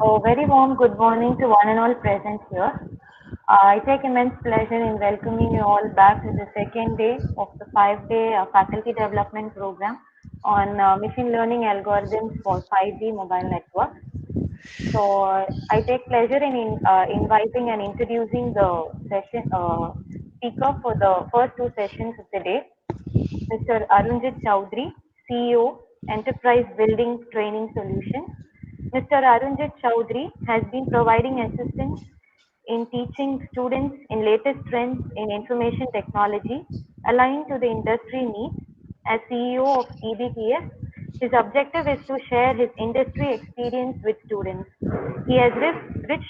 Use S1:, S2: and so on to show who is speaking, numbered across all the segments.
S1: A very warm good morning to one and all present here. I take immense pleasure in welcoming you all back to the second day of the 5-day faculty development program on machine learning algorithms for 5G mobile networks. I take pleasure in inviting and introducing the session speaker for the first two sessions of the day, Mr. Arunjit Chowdhury, CEO, Enterprise Building Training Solutions. Mr. Arunjit Chowdhury has been providing assistance in teaching students in latest trends in information technology aligned to the industry needs. As CEO of EBTS, his objective is to share his industry experience with students. He has rich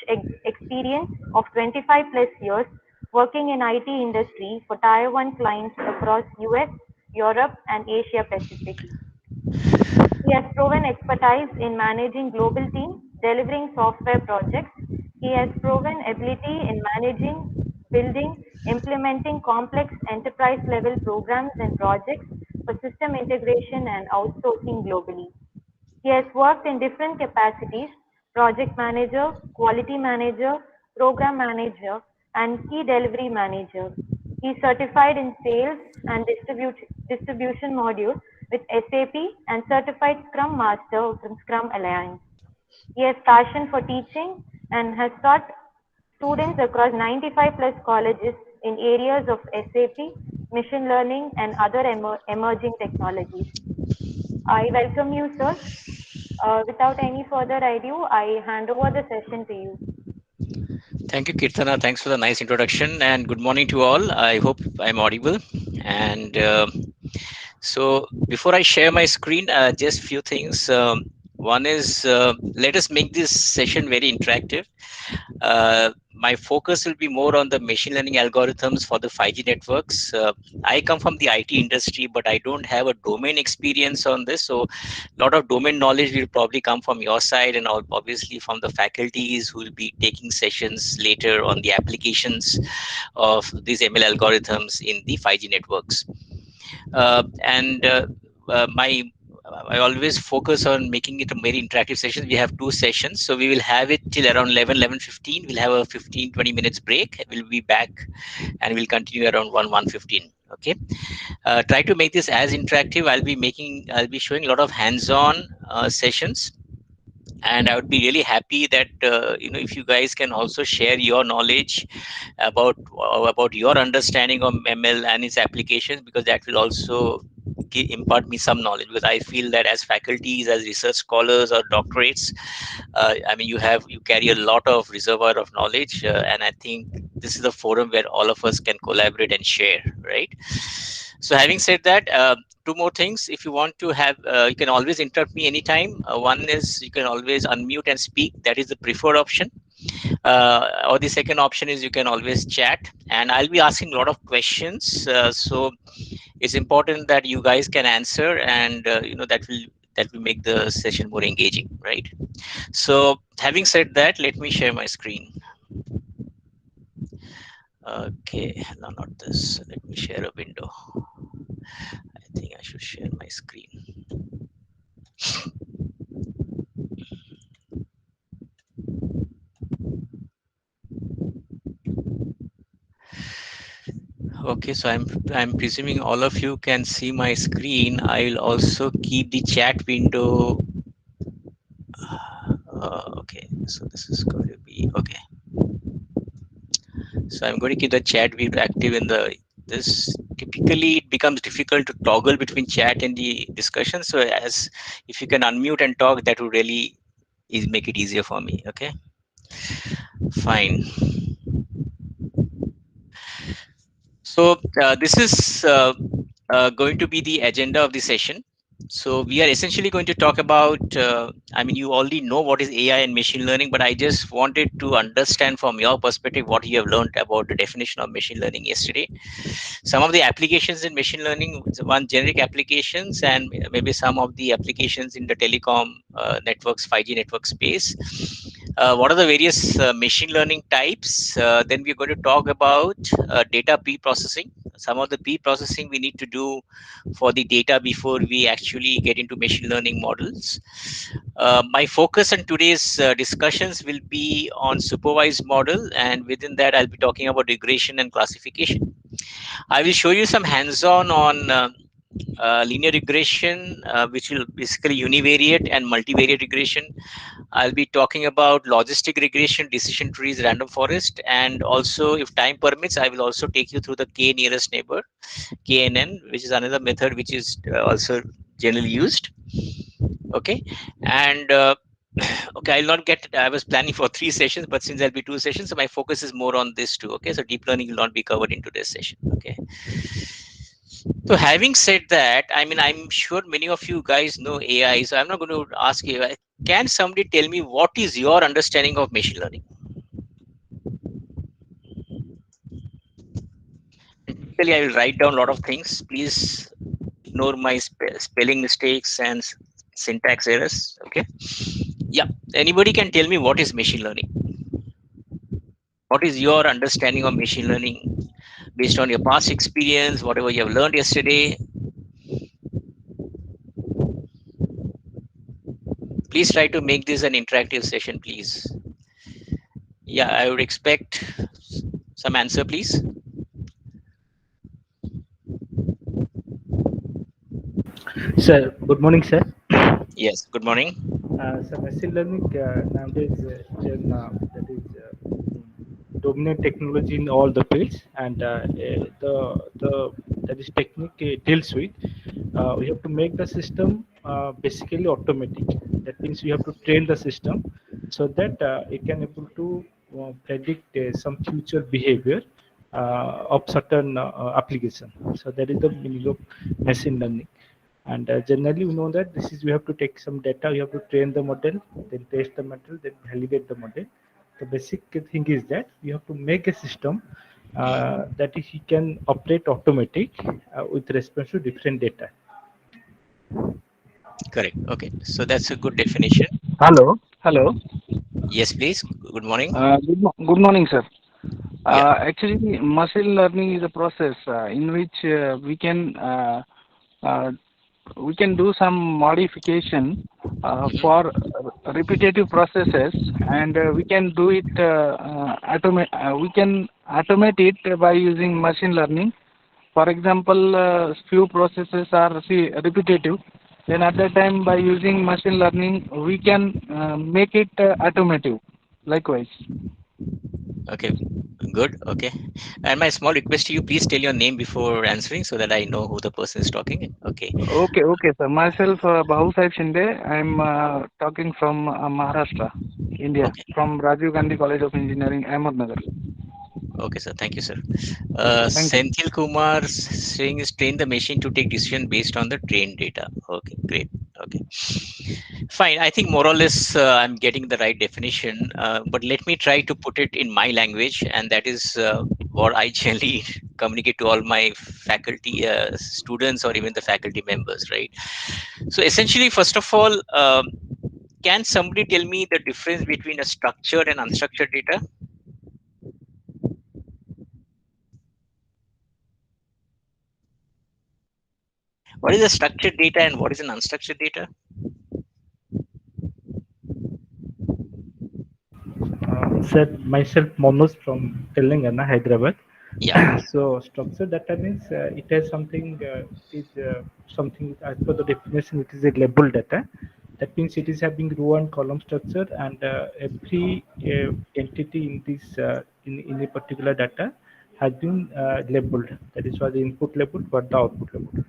S1: experience of 25 plus years working in IT industry for Tier 1 clients across US, Europe, and Asia Pacific. He has proven expertise in managing global teams, delivering software projects. He has proven ability in managing, building, implementing complex enterprise level programs and projects for system integration and outsourcing globally. He has worked in different capacities: project manager, quality manager, program manager, and key delivery manager. He is certified in sales and distribution module with SAP and certified Scrum Master from Scrum Alliance. He has passion for teaching and has taught students across 95 plus colleges in areas of SAP, machine learning, and other emerging technologies. I welcome you, sir. Without any further ado, I hand over the session to you.
S2: Thank you, Kirtana. Thanks for the nice introduction and good morning to all. I hope I'm audible. And so, before I share my screen, just few things. One is let us make this session very interactive. My focus will be more on the machine learning algorithms for the 5G networks. I come from the IT industry, but I don't have a domain experience on this. So, a lot of domain knowledge will probably come from your side and obviously from the faculties who will be taking sessions later on the applications of these ML algorithms in the 5G networks. And my I always focus on making it a very interactive session. We have two sessions, so we will have it till around 11:15. We'll have a 15-20 minutes break. We'll be back and we'll continue around 1:15. Okay. Try to make this as interactive. I'll be showing a lot of hands-on sessions, and I would be really happy that if you guys can also share your knowledge about your understanding of ML and its applications, because that will also impart me some knowledge, because I feel that as faculties, as research scholars or doctorates, you carry a lot of reservoir of knowledge, and I think this is a forum where all of us can collaborate and share, right? So having said that, two more things. If you want to have, you can always interrupt me anytime. One is you can always unmute and speak. That is the preferred option. Or the second option is you can always chat, and I'll be asking a lot of questions. So it's important that you guys can answer, and that will make the session more engaging, right? So having said that, let me share my screen. Okay, no, not this. Let me share a window. I think I should share my screen. Okay, so I'm presuming all of you can see my screen. I'll also keep the chat window. Okay, so this is going to be okay. So I'm going to keep the chat window active in the this. Typically, it becomes difficult to toggle between chat and the discussion. So as if you can unmute and talk, that would really make it easier for me. Okay, fine. So this is going to be the agenda of the session. So we are essentially going to talk about, you already know what is AI and machine learning, but I just wanted to understand from your perspective what you have learned about the definition of machine learning yesterday. Some of the applications in machine learning, one generic applications, and maybe some of the applications in the telecom networks, 5G network space. What are the various machine learning types? Then we're going to talk about data pre-processing. some of the pre-processing we need to do for the data before we actually get into machine learning models. My focus on today's discussions will be on supervised model, and within that I'll be talking about regression and classification. I will show you some hands-on on linear regression, which will basically univariate and multivariate regression. I'll be talking about logistic regression, decision trees, random forest, and also, if time permits, I will also take you through the k nearest neighbor, KNN, which is another method which is also generally used. Okay, and okay, I'll not get. I was planning for 3 sessions, but since there'll be 2 sessions, so my focus is more on this too. Okay, so deep learning will not be covered in today's session. Okay. So having said that, I mean, I'm sure many of you guys know AI, so I'm not going to ask you. Can somebody tell me what is your understanding of machine learning? Typically, I will write down a lot of things. Please ignore my spelling mistakes and syntax errors. Okay. Yeah. Anybody can tell me what is machine learning? What is your understanding of machine learning based on your past experience, whatever you have learned yesterday? Please try to make this an interactive session, please. Yeah, I would expect some answer, please.
S3: Sir, good morning, sir.
S2: Yes, good morning.
S3: So machine learning nowadays that is dominant technology in all the fields, and the that is technique deals with. We have to make the system basically automatic. That means we have to train the system so that it can able to predict some future behavior of certain application. So that is the meaning of machine learning. And generally, we know that this is we have to take some data, we have to train the model, then test the model, then validate the model. The basic thing is that we have to make a system that he can operate automatic with respect to different data.
S2: Correct. Okay, so that's a good definition.
S4: Hello. Hello.
S2: Yes, please. Good morning.
S4: Good morning, sir.
S2: Yeah.
S4: Actually, machine learning is a process in which uh, we can do some modification for repetitive processes, and we can do it we can automate it by using machine learning. For example, few processes are repetitive. Then at that time, by using machine learning, we can make it automative. Likewise.
S2: Okay. Good. Okay. And my small request to you, please tell your name before answering so that I know who the person is talking. Okay.
S4: Okay, sir. Myself, Bahu Sahib Shinde. I'm talking from Maharashtra, India,
S2: Okay.
S4: from Rajiv Gandhi College of Engineering, Ahmednagar.
S2: Okay, sir. Thank you, sir.
S4: Thank you.
S2: Senthil Kumar saying is train the machine to take decision based on the trained data. Okay, great. Okay, fine. I think more or less I'm getting the right definition, but let me try to put it in my language, and that is what I generally communicate to all my faculty, students, or even the faculty members, right? So essentially, first of all, can somebody tell me the difference between a structured and unstructured data? What is a structured data and what is an unstructured data?
S3: Sir, myself, Manoj from Telangana, Hyderabad.
S2: Yeah.
S3: So structured data means it has something something as per the definition it is a labeled data. That means it is having row and column structure, and every entity in this in a particular data has been labeled. That is what the input labeled, what the output labeled.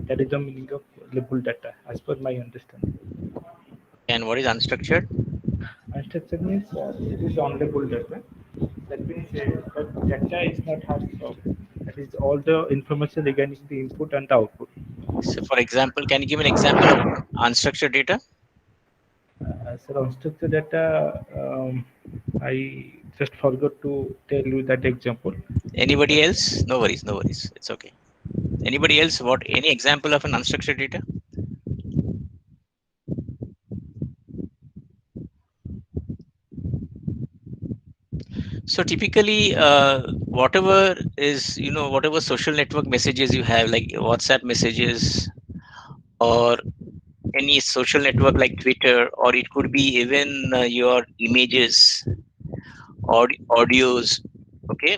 S3: That is the meaning of labeled data, as per my understanding.
S2: And what is unstructured?
S3: Unstructured means it is unlabeled data. That means that data is not has that is all the information regarding the input and the output.
S2: So, for example, can you give an example of unstructured data?
S3: So unstructured data, I just forgot to tell you that example.
S2: Anybody else? No worries, no worries. It's okay. Anybody else? What? Any example of an unstructured data? So typically, whatever is, whatever social network messages you have, like WhatsApp messages or any social network like Twitter, or it could be even your images or audios, okay,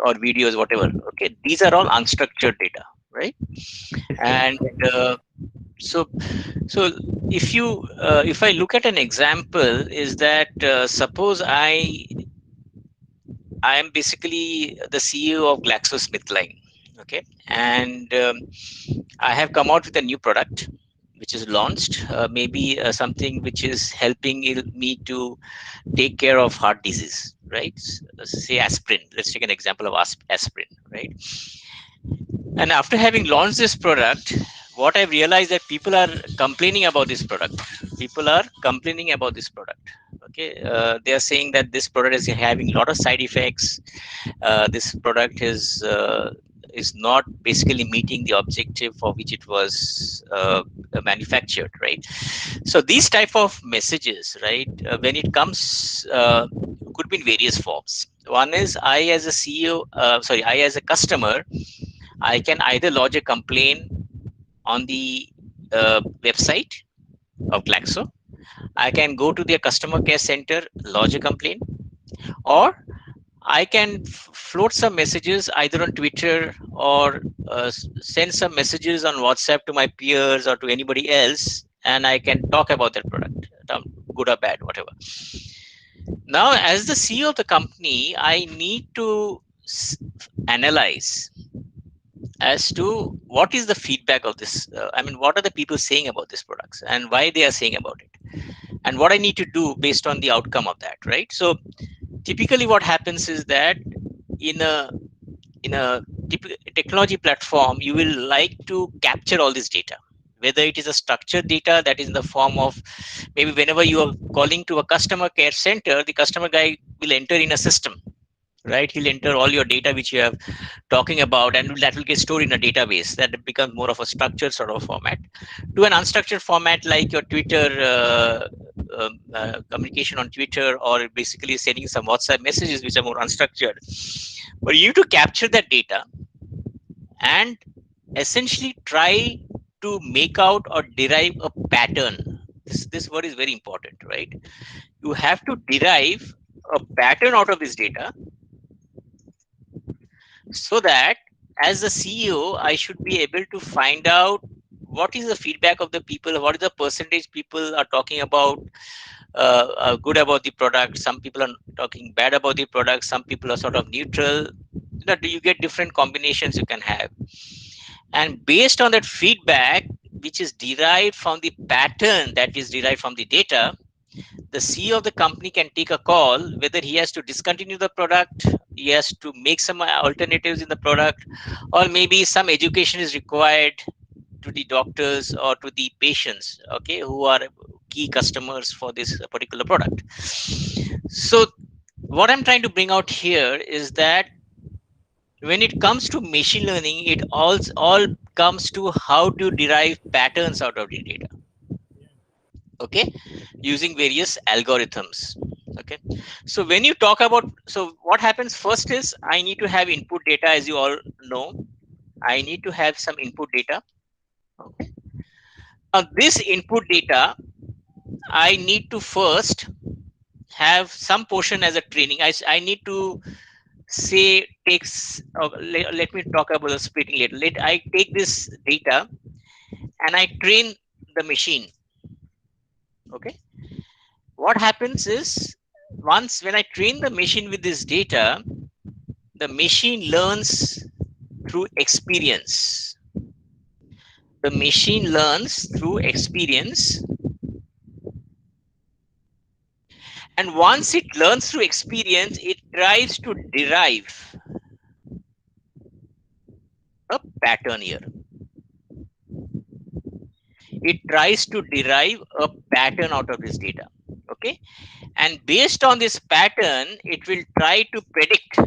S2: or videos, whatever. Okay, these are all unstructured data, right? And so, so if I look at an example, is that suppose I am basically the CEO of GlaxoSmithKline, okay, and I have come out with a new product which is launched, maybe something which is helping me to take care of heart disease, right? Say aspirin. Let's take an example of aspirin, right? And after having launched this product, what I've realized that people are complaining about this product. People are complaining about this product. Okay, they are saying that this product is having a lot of side effects. This product is not basically meeting the objective for which it was manufactured, right? So these type of messages, right, when it comes, could be in various forms. One is I as a CEO, I as a customer, I can either lodge a complaint on the website of Glaxo. I can go to their customer care center, lodge a complaint, or I can float some messages either on Twitter or send some messages on WhatsApp to my peers or to anybody else, and I can talk about that product, good or bad, whatever. Now, as the CEO of the company, I need to analyze as to what is the feedback of this. I mean, what are the people saying about these products and why they are saying about it, and what I need to do based on the outcome of that, right? So, typically, what happens is that in a technology platform, you will like to capture all this data, whether it is a structured data that is in the form of, maybe whenever you are calling to a customer care center, the customer guy will enter in a system, right? He'll enter all your data which you have talking about, and that will get stored in a database that becomes more of a structured sort of format, to an unstructured format like your Twitter communication on Twitter, or basically sending some WhatsApp messages which are more unstructured. But you need to capture that data and essentially try to make out or derive a pattern. This word is very important, right? You have to derive a pattern out of this data, so that as the CEO, I should be able to find out what is the feedback of the people, what is the percentage people are talking about good about the product, some people are talking bad about the product, some people are sort of neutral. You get different combinations you can have, and based on that feedback which is derived from the pattern that is derived from the data, the CEO of the company can take a call whether he has to discontinue the product, he has to make some alternatives in the product, or maybe some education is required to the doctors or to the patients, okay, who are key customers for this particular product. So what I'm trying to bring out here is that when it comes to machine learning, it all comes to how to derive patterns out of the data, okay, using various algorithms. Okay, so when you talk about, so what happens first is I need to have input data. As you all know, I need to have some input data. Okay, now this input data, I need to first have some portion as a training. I need to say takes let me talk about the splitting later. I take this data and I train the machine. Okay, what happens is, once when I train the machine with this data, the machine learns through experience. The machine learns through experience, and once it learns through experience, it tries to derive a pattern here. It tries to derive a pattern out of this data. Okay, and based on this pattern, it will try to predict.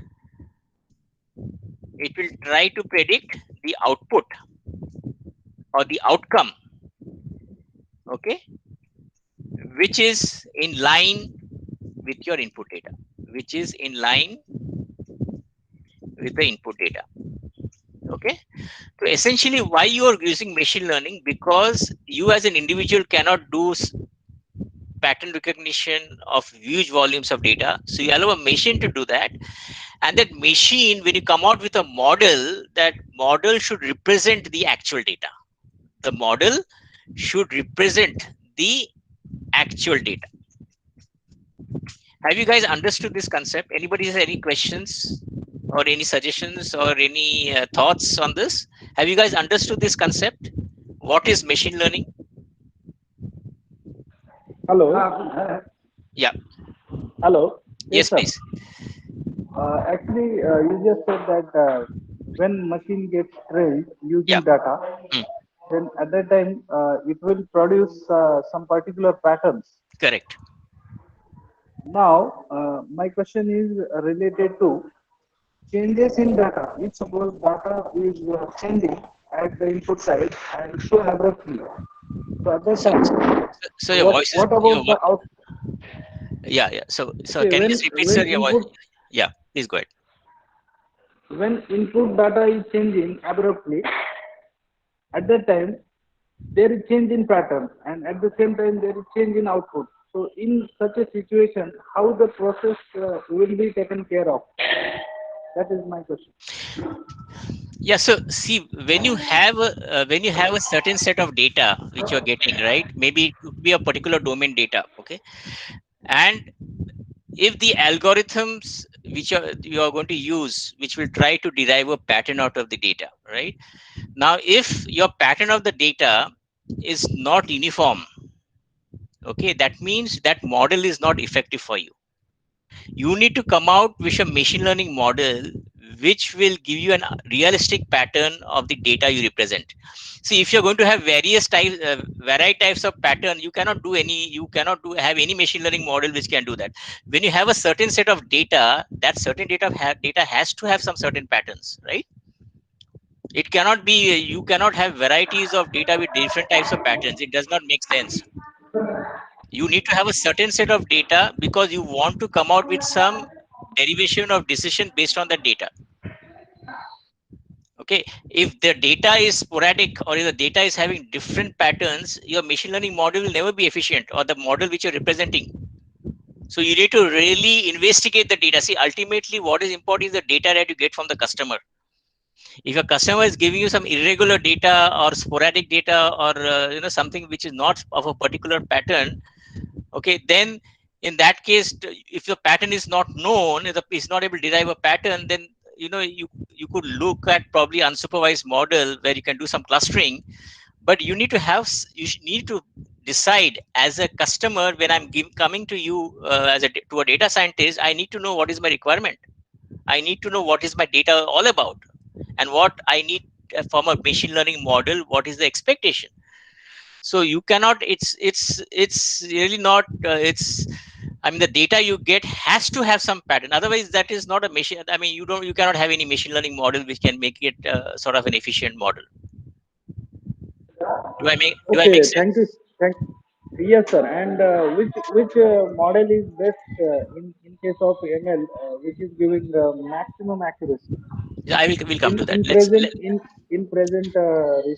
S2: It will try to predict the output or the outcome. Okay, which is in line with your input data, which is in line with the input data. Okay, so essentially why you are using machine learning, because you as an individual cannot do pattern recognition of huge volumes of data, so you allow a machine to do that. And that machine, when you come out with a model, that model should represent the actual data. The model should represent the actual data. Have you guys understood this concept? Anybody has any questions or any suggestions or any thoughts on this? Have you guys understood this concept? What is machine learning?
S5: Hello.
S2: Yeah.
S5: Hello.
S2: Yes,
S5: sir.
S2: please.
S5: Actually, you just said that when machine gets trained using
S2: Yeah.
S5: data,
S2: Hmm.
S5: then at that time it will produce some particular patterns.
S2: Correct.
S5: Now, my question is related to changes in data. If suppose data is changing at the input side and so abruptly, so at that time,
S2: So your voice is
S5: what about the out?
S2: yeah. So
S5: Okay,
S2: can you just repeat, sir,
S5: when
S2: your voice?
S5: input
S2: Yeah, please go ahead.
S5: when input data is changing abruptly, at that time there is change in pattern, and at the same time there is change in output. So in such a situation, how the process will be taken care of? That is my question.
S2: Yeah, so see, when you have a certain set of data which you're getting, right? Maybe it could be a particular domain data, okay? And if the algorithms which you are going to use, which will try to derive a pattern out of the data, right? Now, if your pattern of the data is not uniform, okay, that means that model is not effective for you. You need to come out with a machine learning model which will give you a realistic pattern of the data you represent. See, if you're going to have various types, variety types of pattern, you cannot have any machine learning model which can do that. When you have a certain set of data, that certain data has to have some certain patterns, right? It cannot be, you cannot have varieties of data with different types of patterns. It does not make sense. You need to have a certain set of data because you want to come out with some derivation of decision based on that data. Okay, if the data is sporadic or if the data is having different patterns, your machine learning model will never be efficient, or the model which you're representing. So you need to really investigate the data. See, ultimately what is important is the data that you get from the customer. If your customer is giving you some irregular data or sporadic data or something which is not of a particular pattern, okay, then in that case, if the pattern is not known, if it's not able to derive a pattern, then you could look at probably unsupervised model where you can do some clustering. But you need to need to decide as a customer, when I'm coming to you to a data scientist, I need to know what is my requirement. I need to know what is my data all about, and what I need from a machine learning model, what is the expectation. So you cannot, it's really not it's I mean, the data you get has to have some pattern, otherwise that is not a machine. I mean, you cannot have any machine learning model which can make it sort of an efficient model. Do I
S5: Okay,
S2: make
S5: thank you.
S2: sense?
S5: Thank Yes, sir. And which model is best in case of ML, which is giving maximum accuracy
S2: Yeah, will come to that.
S5: in present in present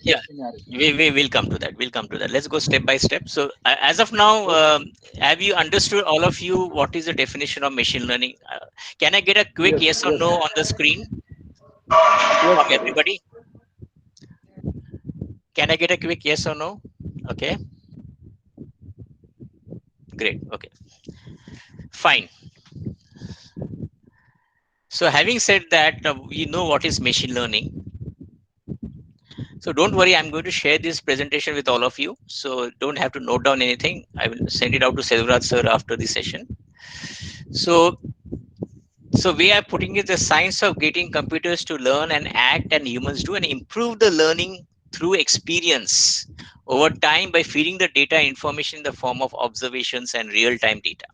S2: Yeah,
S5: research scenario?
S2: we will come to that. We'll come to that. Let's go step by step. So as of now,
S5: Okay.
S2: have you understood, all of you, what is the definition of machine learning? Can I get a quick
S5: Yes.
S2: yes or
S5: Yes.
S2: no on the screen
S5: Yes,
S2: from
S5: sir.
S2: everybody? Can I get a quick yes or no? Okay, great. Okay, fine. So having said that, we know what is machine learning. So don't worry, I'm going to share this presentation with all of you. So don't have to note down anything. I will send it out to Selvraj sir after the session. So we are putting it the science of getting computers to learn and act and humans do, and improve the learning through experience over time by feeding the data information in the form of observations and real-time data,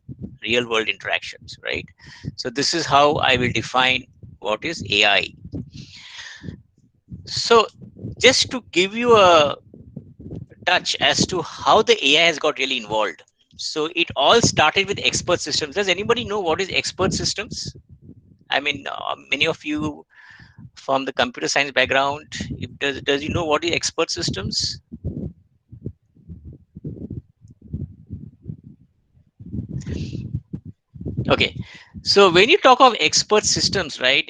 S2: real world interactions, right? So this is how I will define what is AI. So just to give you a touch as to how the AI has got really involved. So it all started with expert systems. Does anybody know what is expert systems? I mean, many of you from the computer science background, does you know what is expert systems? Okay, so when you talk of expert systems, right?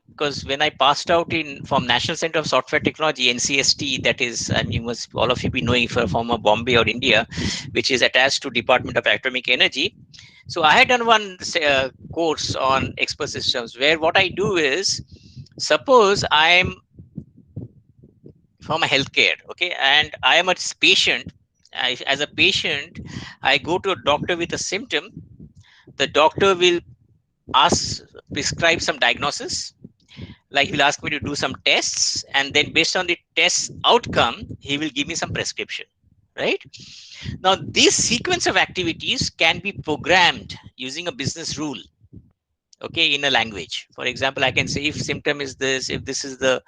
S2: Because when I passed out in from National Center of Software Technology (NCST), that is, and you must all of you be knowing from Bombay or India, which is attached to Department of Atomic Energy. So I had done one course on expert systems where what I do is, suppose I'm from a healthcare, okay, and I am a patient. As a patient, I go to a doctor with a symptom. The doctor will ask prescribe some diagnosis, like he'll ask me to do some tests, and then based on the test outcome he will give me some prescription, right? Now this sequence of activities can be programmed using a business rule, okay, in a language. For example, I can say if symptom is this, if this is the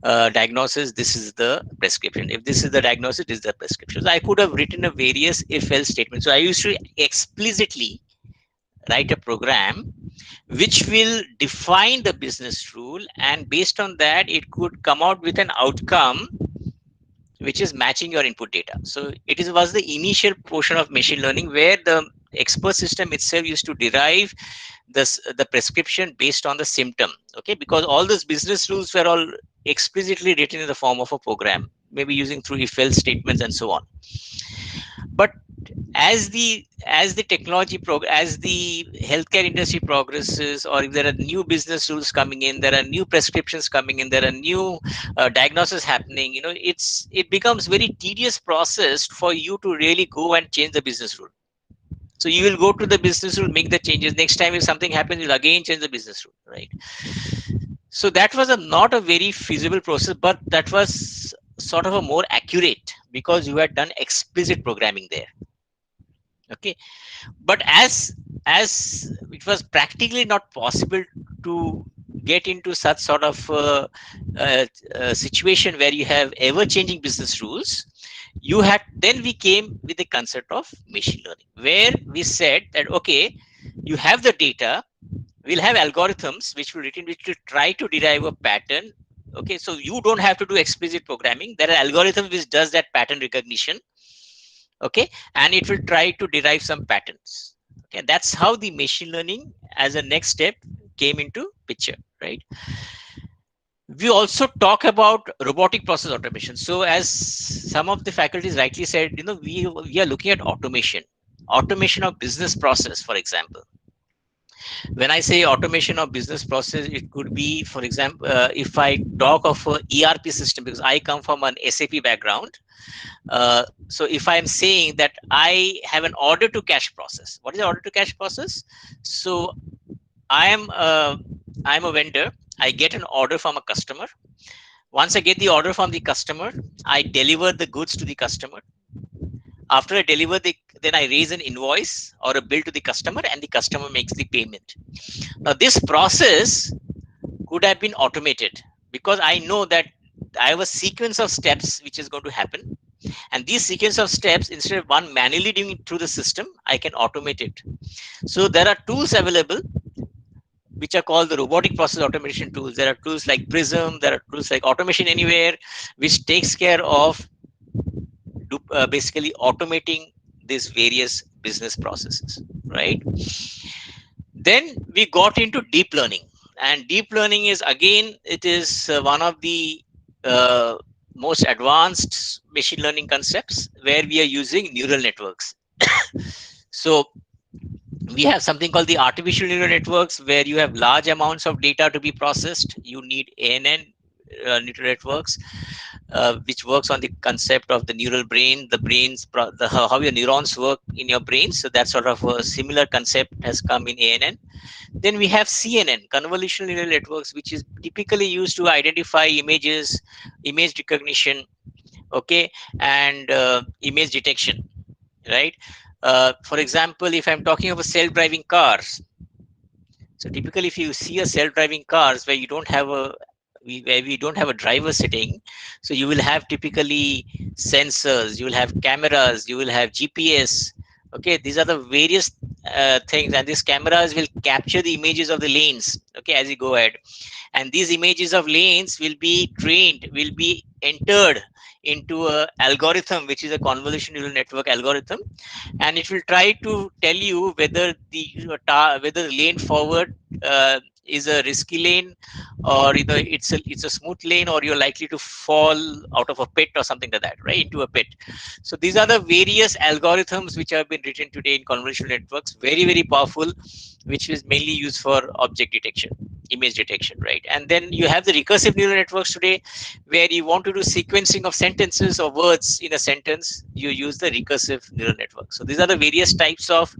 S2: diagnosis, this is the prescription, if this is the diagnosis, this is the prescription. So I could have written a various if else statement. So I used to explicitly write a program which will define the business rule, and based on that it could come out with an outcome which is matching your input data. So it is was the initial portion of machine learning where the expert system itself used to derive the prescription based on the symptom, okay, because all those business rules were all explicitly written in the form of a program, maybe using through if else statements and so on. But as the technology as the healthcare industry progresses, or if there are new business rules coming in, there are new prescriptions coming in, there are new diagnosis happening, it becomes very tedious process for you to really go and change the business rule. So you will go to the business rule, make the changes. Next time if something happens, you'll again change the business rule, right? So that was not a very feasible process, but that was sort of a more accurate because you had done explicit programming there. Okay, but as it was practically not possible to get into such sort of situation where you have ever changing business rules, then we came with the concept of machine learning, where we said that okay, you have the data, we'll have algorithms which will try to derive a pattern. Okay, so you don't have to do explicit programming. There are algorithms which does that pattern recognition, okay, and it will try to derive some patterns. Okay, that's how the machine learning as a next step came into picture, right? We also talk about robotic process automation. So as some of the faculties rightly said, we are looking at automation of business process. For example, when I say automation of business process, it could be, for example, if I talk of a ERP system, because I come from an SAP background. So if I'm saying that I have an order to cash process, what is the order to cash process? So I'm a vendor. I get an order from a customer. Once I get the order from the customer, I deliver the goods to the customer. After I deliver then I raise an invoice or a bill to the customer, and the customer makes the payment. Now this process could have been automated because I know that I have a sequence of steps which is going to happen. And these sequence of steps, instead of one manually doing it through the system, I can automate it. So there are tools available which are called the robotic process automation tools. There are tools like Prism, there are tools like Automation Anywhere, which takes care of basically automating these various business processes, right? Then we got into deep learning, and deep learning is again, it is one of the most advanced machine learning concepts where we are using neural networks. So we have something called the artificial neural networks, where you have large amounts of data to be processed. You need ANN neural networks, which works on the concept of the neural brain, how your neurons work in your brain. So that sort of a similar concept has come in ANN. Then we have CNN, convolutional neural networks, which is typically used to identify images, image recognition, okay, and image detection, right? For example, if I'm talking about self-driving cars, so typically if you see a self-driving cars where you don't have where we don't have a driver sitting, so you will have typically sensors, you will have cameras, you will have GPS, Okay, these are the various things, and these cameras will capture the images of the lanes, okay, as you go ahead, and these images of lanes will be trained, will be entered into a algorithm, which is a convolutional neural network algorithm, and it will try to tell you whether whether the lane forward is a risky lane, or either it's a smooth lane, or you're likely to fall out of a pit or something like that, right, into a pit. So these are the various algorithms which have been written today in convolutional networks, very very powerful, which is mainly used for object detection, image detection, right? And then you have the recursive neural networks today, where you want to do sequencing of sentences or words in a sentence, you use the recursive neural network. So these are the various types of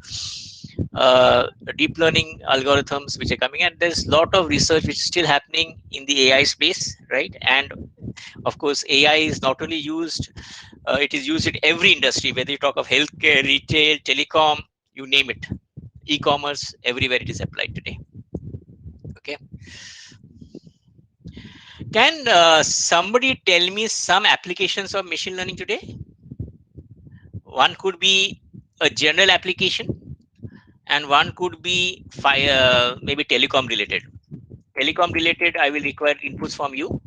S2: deep learning algorithms which are coming, and there's a lot of research which is still happening in the AI space, right? And of course, AI is not only used, it is used in every industry, whether you talk of healthcare, retail, telecom, you name it, e-commerce, everywhere it is applied today. Okay. Can somebody tell me some applications of machine learning today? One could be a general application, and one could be maybe telecom related. Telecom related, I will require inputs from you.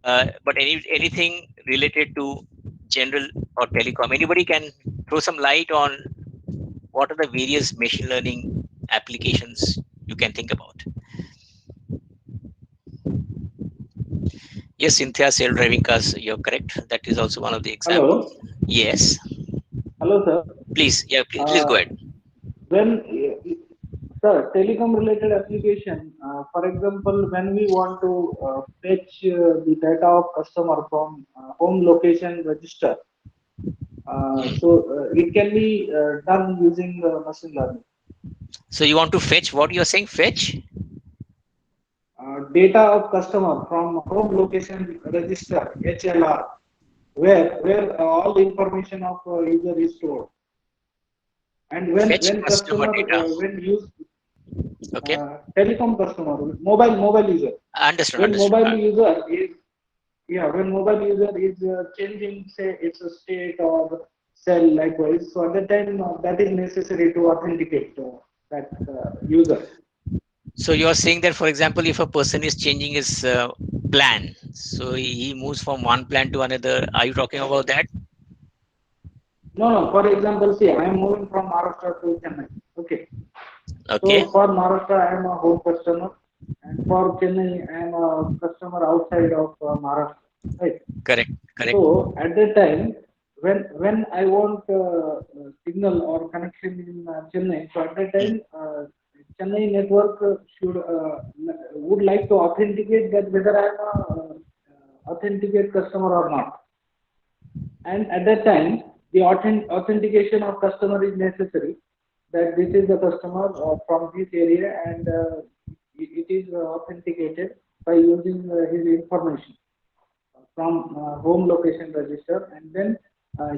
S2: But anything related to general or telecom, anybody can throw some light on what are the various machine learning applications you can think about. Yes, Cynthia, self-driving cars, you're correct. That is also one of the examples.
S5: Hello.
S2: Yes,
S5: Hello, sir.
S2: please. Yeah, please go ahead.
S5: When, sir, telecom related application, for example, when we want to fetch the data of customer from home location register, it can be done using machine learning.
S2: So you want to fetch, what you're saying, fetch?
S5: Data of customer from home location register, HLR, where all information of user is stored. And when
S2: Fetch customer
S5: customer
S2: data.
S5: when use
S2: Okay.
S5: Telecom customer, mobile user,
S2: Understood.
S5: mobile user is when mobile user is changing, say it's a state or cell likewise, so at the time that is necessary to authenticate that user.
S2: So you're saying that, for example, if a person is changing his plan, so he moves from one plan to another, are you talking about that?
S5: No. For example, see, I am moving from Maharashtra to Chennai. Okay.
S2: Okay.
S5: So for Maharashtra, I am a home customer, and for Chennai, I am a customer outside of Maharashtra. Right.
S2: Correct.
S5: So at that time, when I want signal or connection in Chennai, so at that time, Chennai network would like to authenticate that whether I am a authenticate customer or not. And at that time, the authentication of customer is necessary. That this is the customer from this area, and it is authenticated by using his information from home location register, and then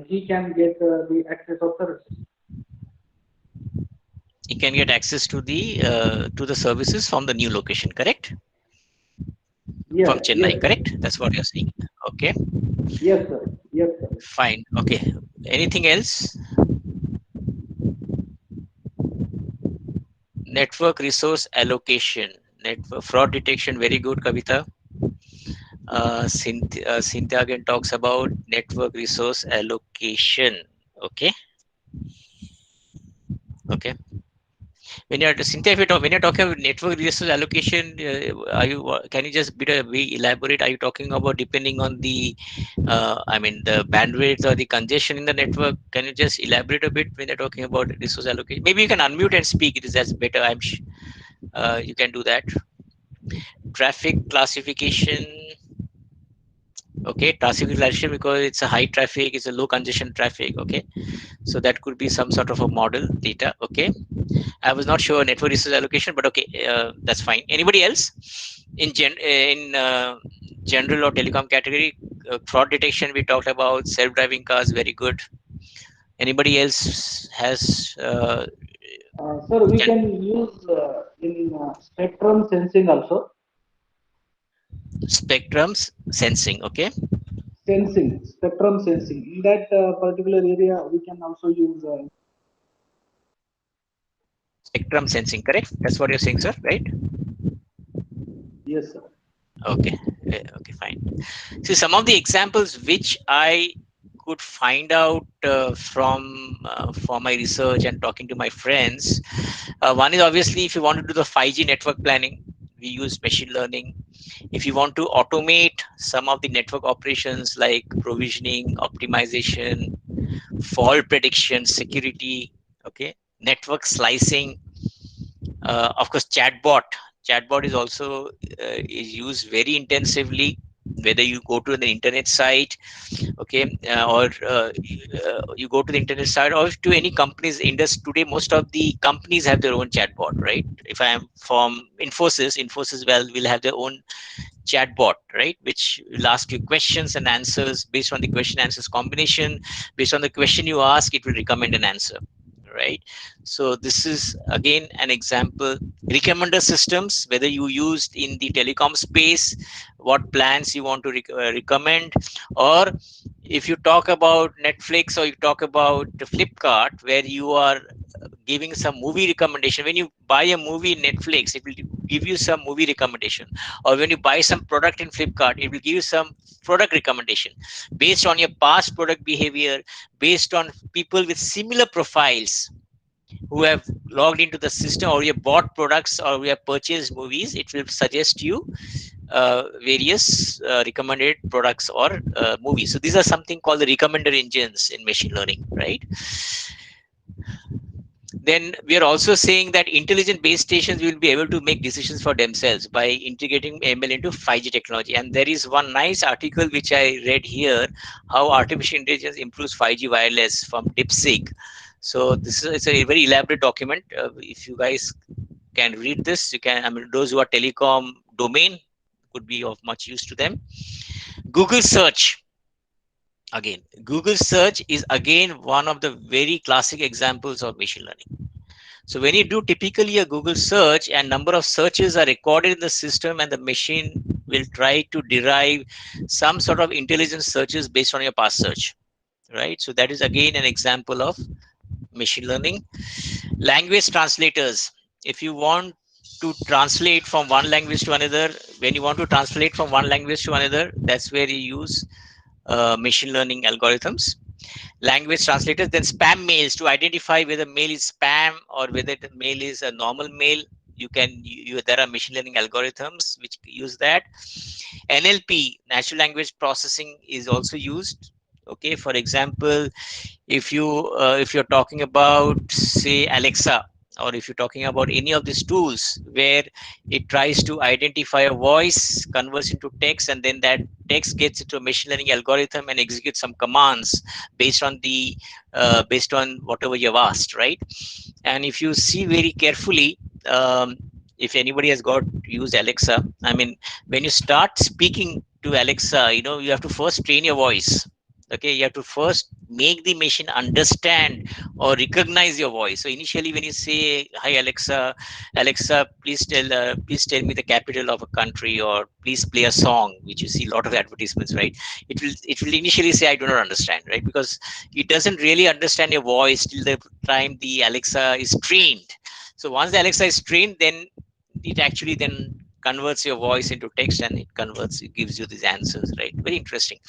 S5: he can get the access of services.
S2: He can get access to the services from the new location, correct?
S5: Yes,
S2: From Chennai,
S5: yes,
S2: correct? That's what you're saying. Okay.
S5: yes, sir. Yes, sir.
S2: Fine. Okay. Anything else? Network resource allocation, network fraud detection. Very good, Kavita. Cynthia again talks about network resource allocation. Okay. When you're Cynthia, when you're talking about network resource allocation, can you just elaborate? Are you talking about depending on the the bandwidth or the congestion in the network? Can you just elaborate a bit when you're talking about resource allocation? Maybe you can unmute and speak. That's better. You can do that. Traffic classification. Okay, traffic classification, because it's a high traffic, it's a low congestion traffic. Okay, so that could be some sort of a model data. Okay, I was not sure network resource allocation, but okay, that's fine. Anybody else in general or telecom category? Fraud detection we talked about. Self-driving cars, very good. Anybody else has
S5: Sir, we can use in spectrum sensing also.
S2: spectrums sensing? Okay.
S5: Spectrum sensing. In that particular area, we can also use
S2: spectrum sensing, correct? That's what you're saying, sir, right?
S5: Yes, sir.
S2: Okay, okay, fine. So some of the examples which I could find out from my research and talking to my friends. One is obviously if you want to do the 5G network planning, we use machine learning. If you want to automate some of the network operations like provisioning, optimization, fault prediction, security, okay, network slicing, of course, chatbot is also is used very intensively, whether you go to the internet site, okay, or you go to the internet site or to any companies industry today. Most of the companies have their own chatbot, right? If I am from Infosys will have their own chatbot, right, which will ask you questions and answers. Based on the question answers combination, based on the question you ask, it will recommend an answer, right? So this is again an example. Recommender systems, whether you used in the telecom space, what plans you want to recommend, or if you talk about Netflix or you talk about Flipkart, where you are giving some movie recommendation. When you buy a movie in Netflix, it will give you some movie recommendation, or when you buy some product in Flipkart, it will give you some product recommendation based on your past product behavior, based on people with similar profiles who have logged into the system, or you have bought products or you have purchased movies. It will suggest you various recommended products or movies. So these are something called the recommender engines in machine learning, right? Then we are also saying that intelligent base stations will be able to make decisions for themselves by integrating ML into 5G technology. And there is one nice article which I read here, how artificial intelligence improves 5G wireless from DeepSeek. So this is, it's a very elaborate document. If you guys can read this, you can, I mean, those who are telecom domain, could be of much use to them. Google search. Again, Google search is again one of the very classic examples of machine learning. So when you do typically a Google search and number of searches are recorded in the system, and the machine will try to derive some sort of intelligent searches based on your past search, right? So that is again an example of machine learning. Language translators. If you want to translate from one language to another, when you want to translate from one language to another, that's where you use machine learning algorithms. Language translators. Then spam mails, to identify whether mail is spam or whether the mail is a normal mail. You can there are machine learning algorithms which use that. NLP, natural language processing, is also used. Okay, for example, if you're talking about, say, Alexa, or if you're talking about any of these tools where it tries to identify a voice, converts into text, and then that text gets into a machine learning algorithm and executes some commands based on the based on whatever you've asked, right? And if you see very carefully, if anybody has got used Alexa, I mean, when you start speaking to Alexa, you have to first train your voice. Okay, you have to first make the machine understand or recognize your voice. So initially, when you say, "Hi Alexa, Alexa, please tell me the capital of a country, or please play a song," which you see a lot of advertisements, right? It will initially say, "I do not understand," right? Because it doesn't really understand your voice till the time the Alexa is trained. So once the Alexa is trained, then it actually then converts your voice into text, and it gives you these answers, right? Very interesting.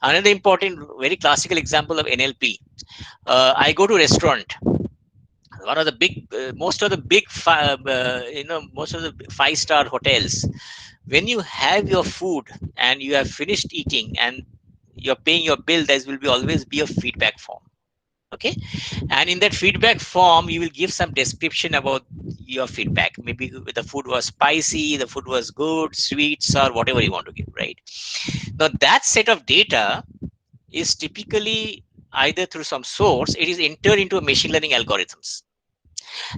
S2: Another important, very classical example of NLP. I go to a restaurant. One of the big, most of the big, most of the 5-star hotels. When you have your food and you have finished eating and you're paying your bill, there will always be a feedback form. Okay, and in that feedback form, you will give some description about your feedback. Maybe the food was spicy, the food was good, sweets, or whatever you want to give, right? Now that set of data is typically either through some source, it is entered into a machine learning algorithms.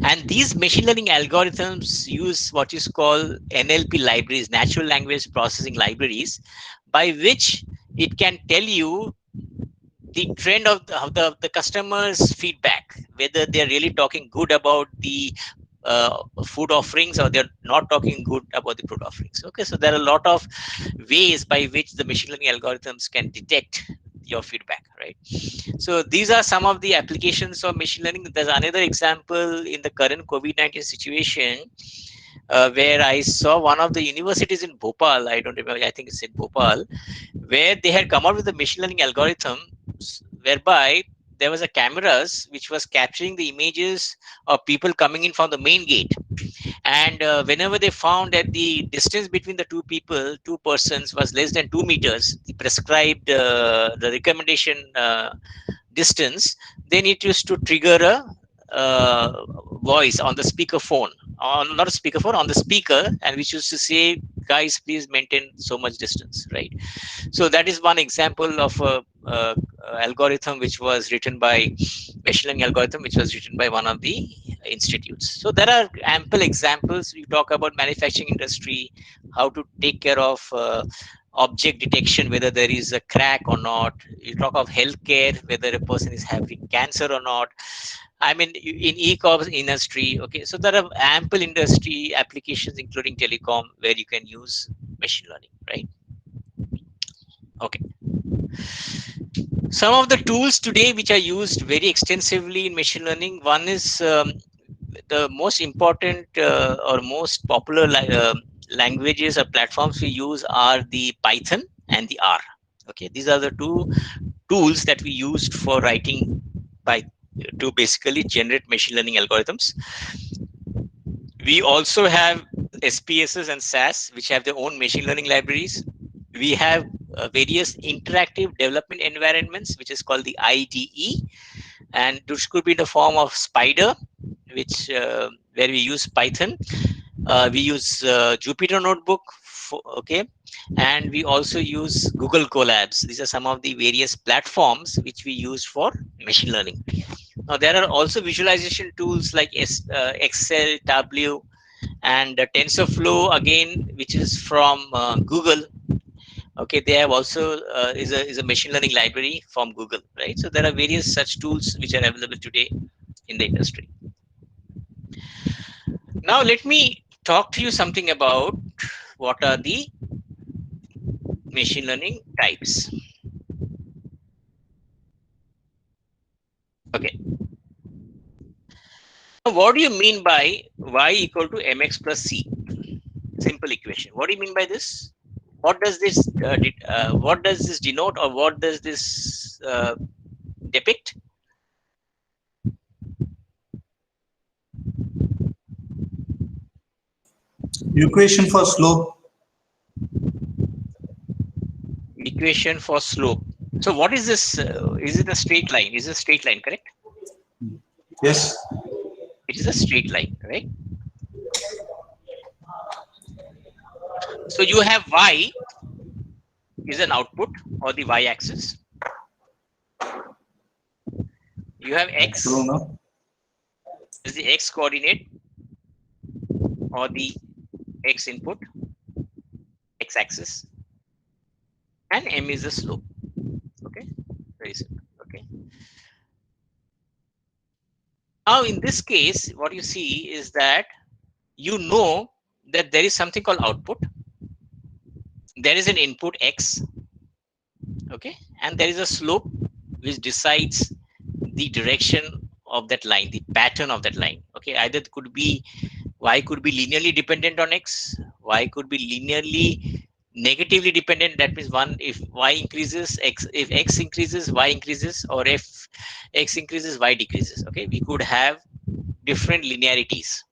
S2: And these machine learning algorithms use what is called NLP libraries, natural language processing libraries, by which it can tell you the trend of the customer's feedback, whether they're really talking good about the food offerings, or they're not talking good about the food offerings. Okay, so there are a lot of ways by which the machine learning algorithms can detect your feedback, right? So these are some of the applications of machine learning. There's another example in the current COVID-19 situation, where I saw one of the universities in Bhopal. I don't remember. I think it's in Bhopal, where they had come out with a machine learning algorithm whereby there was a cameras which was capturing the images of people coming in from the main gate, and whenever they found that the distance between the two persons was less than 2 meters, the prescribed the recommendation distance, they need to trigger a voice on the speaker phone, on not a speaker phone, on the speaker, and which used to say, guys, please maintain so much distance, right? So that is one example of a algorithm which was written by machine learning algorithm, which was written by one of the institutes. So there are ample examples. You talk about manufacturing industry, how to take care of object detection, whether there is a crack or not. You talk of healthcare, whether a person is having cancer or not. I mean, in e-commerce industry, okay. So there are ample industry applications, including telecom, where you can use machine learning, right? Okay. Some of the tools today which are used very extensively in machine learning, one is the most important or most popular languages or platforms we use are the Python and the R. Okay, these are the two tools that we used for writing to basically generate machine learning algorithms. We also have SPSS and SAS, which have their own machine learning libraries. We have various interactive development environments, which is called the IDE, and this could be in the form of Spider, which where we use Python. We use Jupyter Notebook, okay, and we also use Google Colabs. These are some of the various platforms which we use for machine learning. Now there are also visualization tools like Excel, Tableau, and TensorFlow again, which is from Google. Okay, they have also is a machine learning library from Google, right? So there are various such tools which are available today in the industry. Now let me talk to you something about what are the machine learning types. Okay. Now, what do you mean by y equal to mx plus c? Simple equation. What do you mean by this? What does this denote, or what does this depict?
S6: Equation for slope.
S2: Equation for slope. So what is this? Is it a straight line? Is it a straight line, correct?
S6: Yes.
S2: It is a straight line, right? So you have y is an output, or the y-axis. You have x is the x coordinate, or the x input, x-axis, and m is the slope. Okay, very simple. Okay. Now in this case, what you see is that you know that there is something called output. There is an input x, okay, and there is a slope which decides the direction of that line, the pattern of that line. Okay, either it could be y could be linearly dependent on x, y could be linearly negatively dependent. That means one, if y increases, x, if x increases, y increases, or if x increases, y decreases. Okay, we could have different linearities.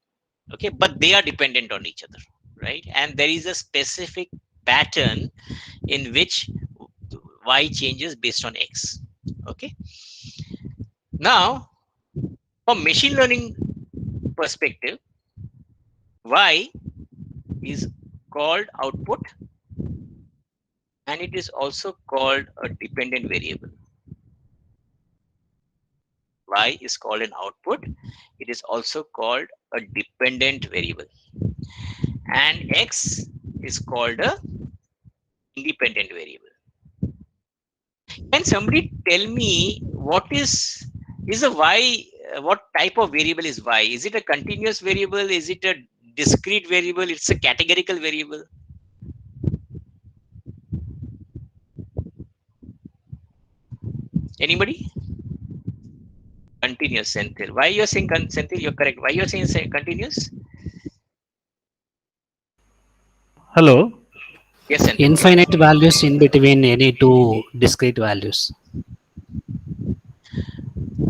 S2: Okay, but they are dependent on each other, right? And there is a specific pattern in which y changes based on x. Okay, now from machine learning perspective, y is called output, and it is also called a dependent variable. Y is called an output. It is also called a dependent variable, and x is called a independent variable. Can somebody tell me what is a y? What type of variable is y? Is it a continuous variable? Is it a discrete variable? It's a categorical variable. Anybody? Continuous, Senthil. Why you're saying Senthil? You're correct. Why you're saying continuous?
S3: Hello.
S2: Yes, Senthil.
S7: Infinite values in between any two discrete values.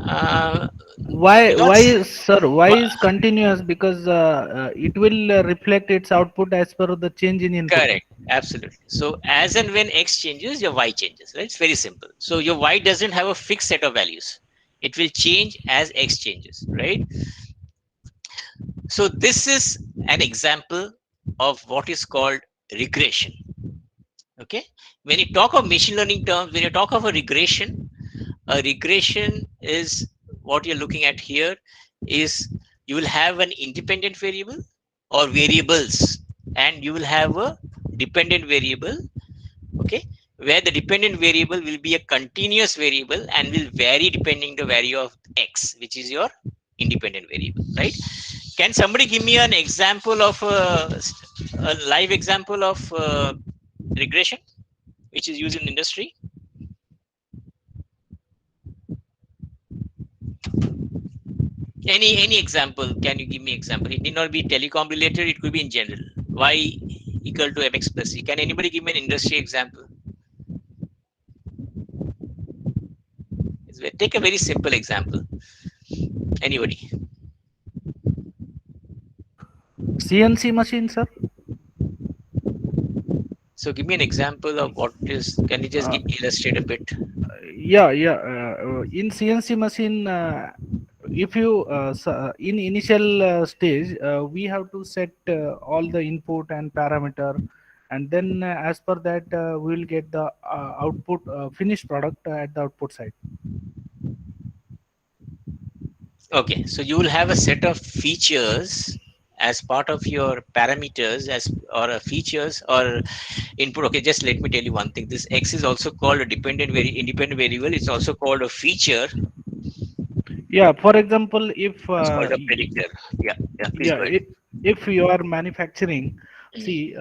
S2: Uh,
S3: Why,
S2: not
S3: sir? Why is continuous? Because it will reflect its output as per the change in input.
S2: correct. Absolutely. So as and when X changes, your Y changes. Right? It's very simple. So your Y doesn't have a fixed set of values. It will change as X changes. Right. So this is an example of what is called regression. Okay. When you talk of machine learning terms, when you talk of a regression is what you're looking at here is you will have an independent variable or variables, and you will have a dependent variable. Okay. Where the dependent variable will be a continuous variable and will vary depending the value of X, which is your independent variable, right? Can somebody give me an example of a live example of regression which is used in industry? Any example? Can you give me example? It need not be telecom related. It could be in general. Y equal to mx plus c. Can anybody give me an industry example? Take a very simple example. Anybody?
S3: CNC machine, sir.
S2: So give me an example of what is. Can you just illustrate a bit?
S3: Yeah. In CNC machine, if you in initial stage, we have to set all the input and parameter, and then as per that, we will get the output finished product at the output side.
S2: Okay, so you will have a set of features as part of your parameters features or input. Okay, just let me tell you one thing. This X is also called a independent variable. It's also called a feature.
S3: Yeah. For example, if
S2: It's called a predictor. Yeah, please
S3: yeah,
S2: go ahead.
S3: if you are manufacturing,
S2: Mhm.
S3: see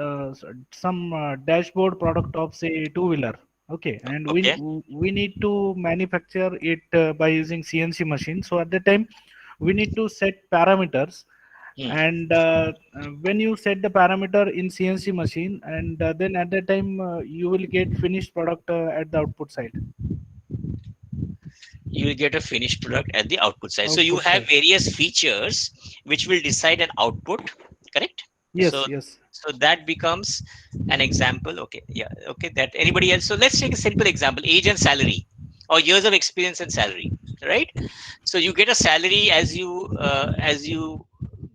S3: some dashboard product of say two-wheeler. Okay, and
S2: Okay.
S3: we need to manufacture it by using CNC machine. So at the time, we need to set parameters,
S2: Hmm.
S3: and when you set the parameter in CNC machine, and then at that time you will get finished product at the output side.
S2: You will get a finished product at the output side. So you
S3: Output
S2: have
S3: side.
S2: various features which will decide an output, correct?
S3: Yes.
S2: So
S3: Yes.
S2: that becomes an example. Okay, yeah, okay. That anybody else? So let's take a simple example: age and salary, or years of experience and salary, right? So you get a salary as you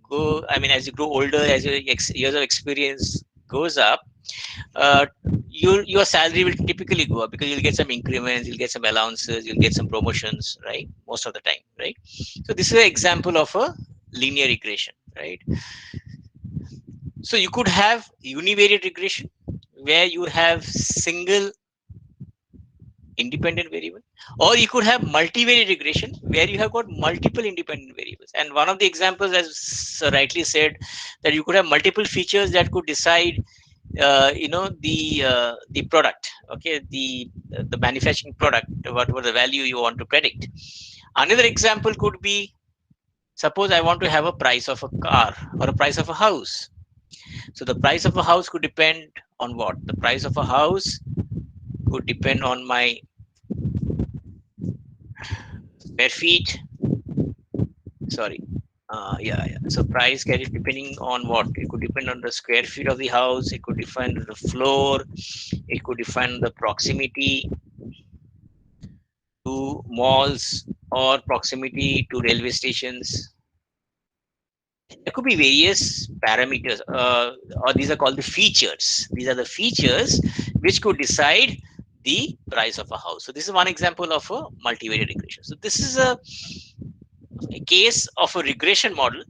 S2: go. I mean, as you grow older, as your years of experience goes up, uh, your salary will typically go up because you'll get some increments, you'll get some allowances, you'll get some promotions, right? Most of the time, right? So this is an example of a linear regression, right? So you could have univariate regression where you have single independent variable, or you could have multivariate regression where you have got multiple independent variables. And one of the examples, as Sir rightly said, that you could have multiple features that could decide the product, okay, the manufacturing product, whatever the value you want to predict. Another example could be, suppose I want to have a price of a car or a price of a house. So the price of a house could depend on what? The price of a house could depend on my square feet. Sorry. So price can it depending on what? It could depend on the square feet of the house. It could depend on the floor. It could define the proximity to malls or proximity to railway stations. There could be various parameters, or these are called the features. These are the features which could decide the price of a house. So this is one example of a multivariate regression. So this is a case of a regression model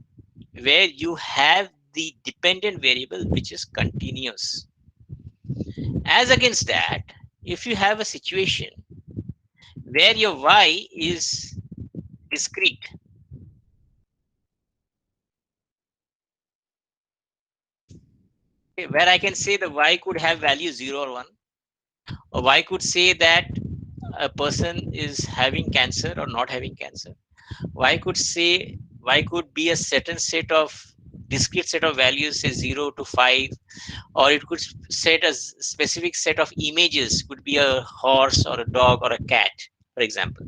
S2: where you have the dependent variable which is continuous. As against that, if you have a situation where your y is discrete, where I can say the y could have value 0 or 1, or y could say that a person is having cancer or not having cancer. Y could be a certain set of discrete set of values, say 0 to 5, or it could set a specific set of images, could be a horse or a dog or a cat, for example.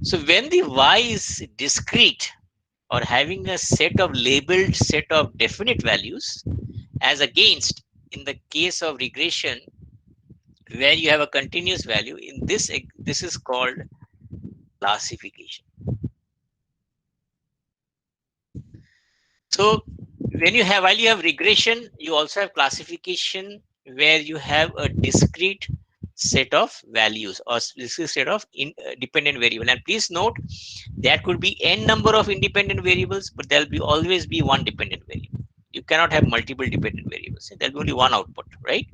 S2: So when the Y is discrete or having a set of labeled set of definite values, as against in the case of regression where you have a continuous value, in this is called classification. So when you have, while you have regression, you also have classification where you have a discrete set of values or discrete set of dependent variable. And please note, there could be n number of independent variables, but there'll be always be one dependent variable. You cannot have multiple dependent variables. There'll be only one output, right?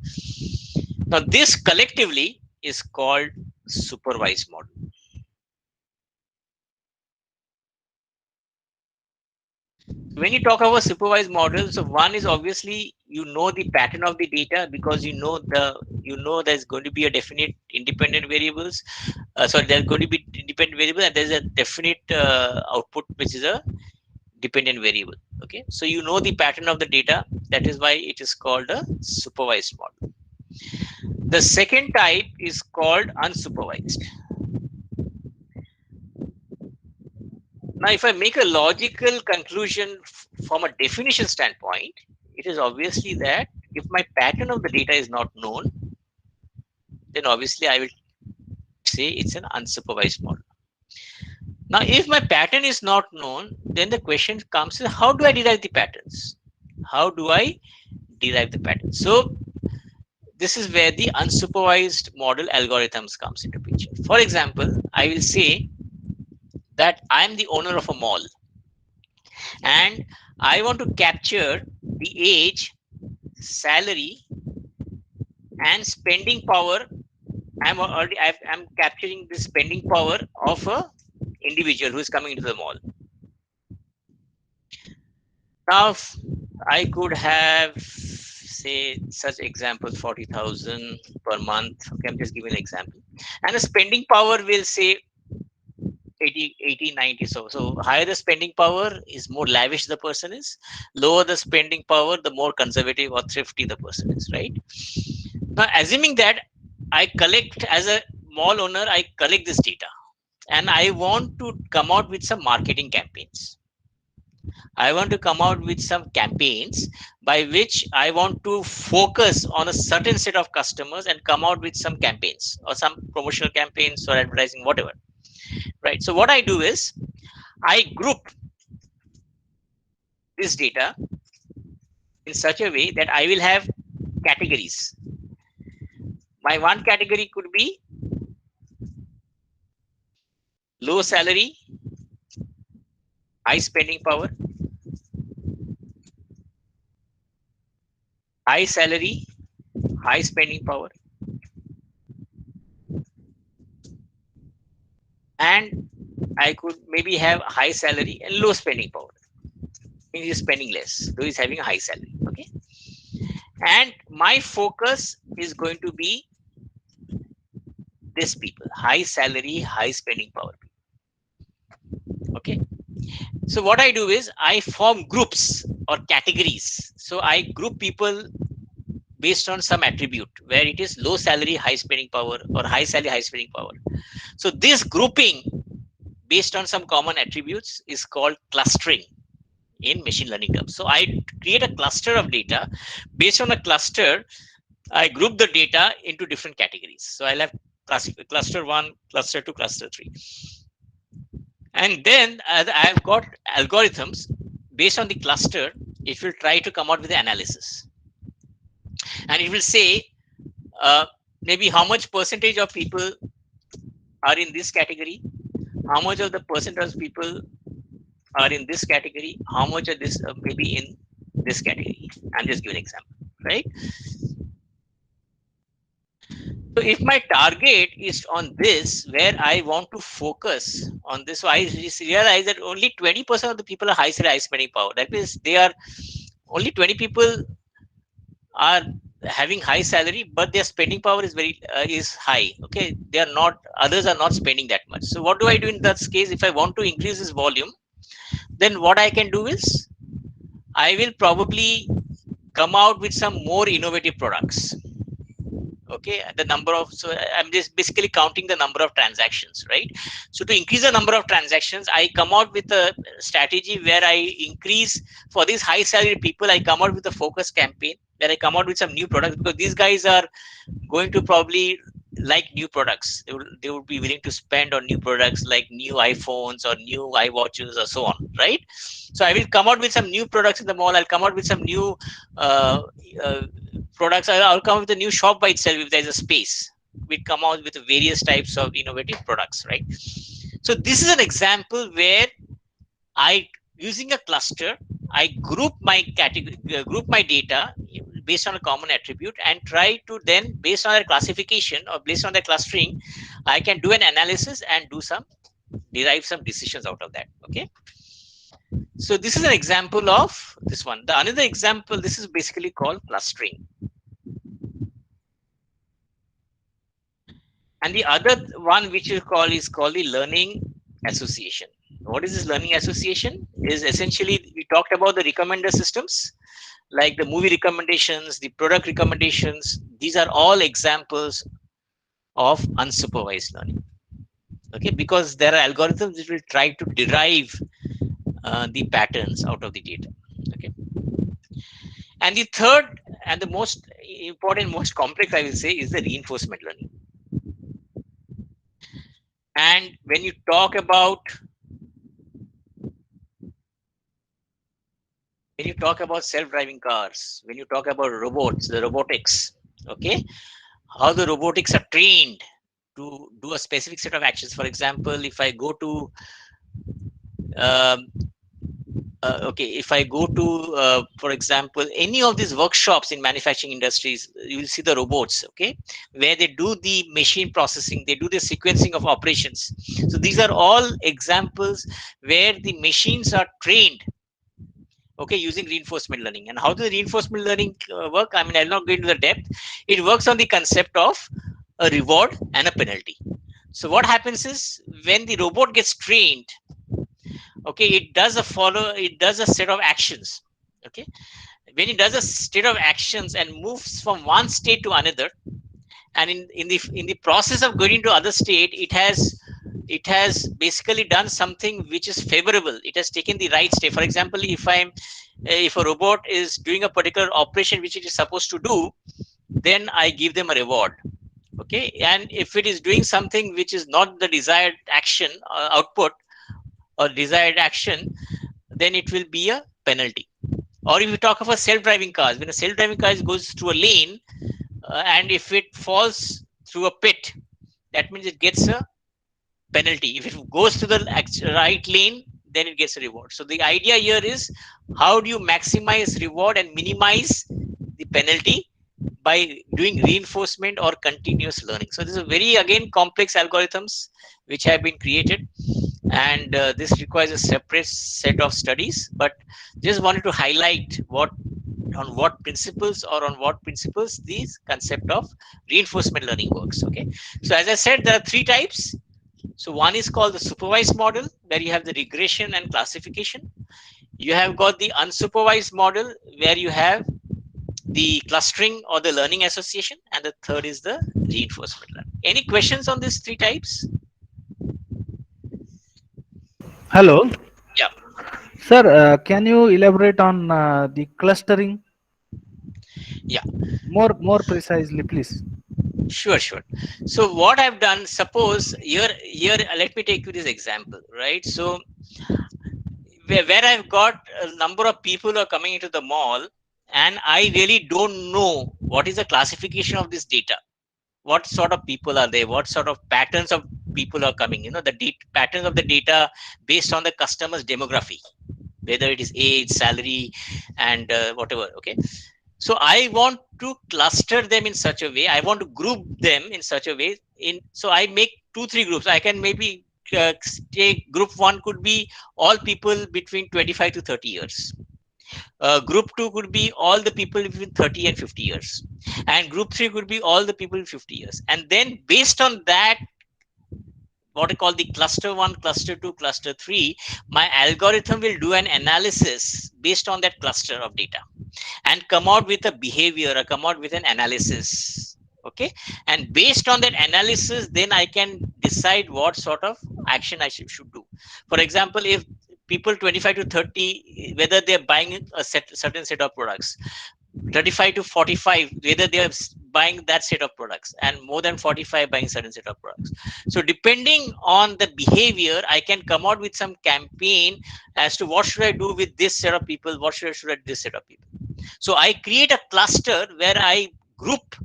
S2: Now this collectively is called supervised model. When you talk about supervised models, so one is obviously you know the pattern of the data because you know there's going to be a definite independent variables. So there's going to be independent variable and there's a definite output which is a dependent variable. Okay, so you know the pattern of the data. That is why it is called a supervised model. The second type is called unsupervised. Now, if I make a logical conclusion from a definition standpoint, it is obviously that if my pattern of the data is not known, then obviously I will say it's an unsupervised model. Now, if my pattern is not known, then the question comes, how do I derive the patterns? How do I derive the patterns? So this is where the unsupervised model algorithms comes into picture. For example, I will say that I'm the owner of a mall and I want to capture the age, salary, and spending power. I'm capturing the spending power of a individual who is coming into the mall. Now, I could have, say, such examples, 40,000 per month. Okay, I'm just giving an example. And the spending power will say 80, 90. So higher the spending power is, more lavish the person is. Lower the spending power, the more conservative or thrifty the person is, right? Now, assuming that I collect, as a mall owner, I collect this data and I want to come out with some marketing campaigns. I want to come out with some campaigns by which I want to focus on a certain set of customers and come out with some campaigns or some promotional campaigns or advertising, whatever. Right. So what I do is I group this data in such a way that I will have categories. My one category could be low salary, high spending power, high salary, high spending power, and I could maybe have high salary and low spending power. Means he's spending less, though he's having a high salary. Okay. And my focus is going to be this people, high salary, high spending power. Okay. So what I do is I form groups or categories. So I group people based on some attribute where it is low salary, high spending power, or high salary, high spending power. So this grouping based on some common attributes is called clustering in machine learning terms. So I create a cluster of data. Based on a cluster, I group the data into different categories. So I'll have cluster 1, cluster 2, cluster 3. And then I've got algorithms based on the cluster. It will try to come out with the analysis. And it will say maybe how much percentage of people are in this category, how much of the percentage of people are in this category, how much of this maybe in this category. I'm just giving an example, right? So if my target is on this, where I want to focus on this, so I realize that only 20% of the people are high spending power. That means they are only 20 people are having high salary, but their spending power is very is high. Okay, they are not, others are not spending that much. So what do I do in that case? If I want to increase this volume, then what I can do is I will probably come out with some more innovative products. Okay, the number of, so I'm just basically counting the number of transactions, right? So to increase the number of transactions, I come out with a strategy where I increase, for these high salary people, I come out with a focus campaign where I come out with some new products, because these guys are going to probably like new products. They would be willing to spend on new products like new iPhones or new iWatches or so on, right? So I will come out with some new products in the mall. I'll come out with some new uh, uh, products. I'll come with a new shop by itself if there's a space. We come out with various types of innovative products, right? So this is an example where I, using a cluster, I group my category, group my data based on a common attribute, and try to then, based on their classification or based on their clustering, I can do an analysis and derive some decisions out of that. Okay. So this is an example of this one. The another example, this is basically called clustering. And the other one which is called the learning association. What is this learning association? Is essentially, we talked about the recommender systems, like the movie recommendations, the product recommendations. These are all examples of unsupervised learning. Okay, because there are algorithms which will try to derive the patterns out of the data. Okay, and the third and the most important, most complex, I will say, is the reinforcement learning. And when you talk about self-driving cars, when you talk about robots, the robotics, okay, how the robotics are trained to do a specific set of actions. For example, if I go to if I go to for example, any of these workshops in manufacturing industries, you will see the robots, okay, where they do the machine processing, they do the sequencing of operations. So these are all examples where the machines are trained, okay, using reinforcement learning. And how does reinforcement learning work? I mean, I'll not go into the depth. It works on the concept of a reward and a penalty. So what happens is, when the robot gets trained, okay, it does a set of actions. Okay, when it does a set of actions and moves from one state to another, and in the process of going to other state, it has basically done something which is favorable. It has taken the right step. For example, if a robot is doing a particular operation which it is supposed to do, then I give them a reward. Okay, and if it is doing something which is not the desired action output or desired action, then it will be a penalty. Or if you talk about self-driving cars, when a self-driving car goes through a lane, and if it falls through a pit, that means it gets a penalty. If it goes to the right lane, then it gets a reward. So the idea here is, how do you maximize reward and minimize the penalty by doing reinforcement or continuous learning? So this is very, again, complex algorithms which have been created, and this requires a separate set of studies, but just wanted to highlight on what principles this concept of reinforcement learning works. Okay, so as I said, there are three types. So one is called the supervised model, where you have the regression and classification. You have got the unsupervised model, where you have the clustering or the learning association, and the third is the reinforcement learning. Any questions on these three types?
S4: Hello.
S2: Yeah.
S4: Sir, can you elaborate on the clustering?
S2: Yeah.
S4: More precisely, please.
S2: Sure. So what I've done, suppose here, let me take you this example, right? So where I've got a number of people who are coming into the mall, and I really don't know what is the classification of this data. What sort of people are they? What sort of patterns of people are coming? The patterns of the data based on the customer's demography, whether it is age, salary, and whatever. Okay. So I want to cluster them in such a way. I want to group them in such a way. So I make 2-3 groups. I can maybe take group one could be all people between 25 to 30 years. Group 2 could be all the people between 30 and 50 years. And group 3 could be all the people 50 years. And then based on that, what I call the cluster 1, cluster 2, cluster 3, my algorithm will do an analysis based on that cluster of data and come out with a behavior or come out with an analysis. Okay. And based on that analysis, then I can decide what sort of action I should do. For example, if people 25 to 30, whether they're buying a certain set of products, 35 to 45, whether they are buying that set of products, and more than 45 buying certain set of products. So depending on the behavior, I can come out with some campaign as to what should I do with this set of people, what should I do with this set of people. So I create a cluster where I group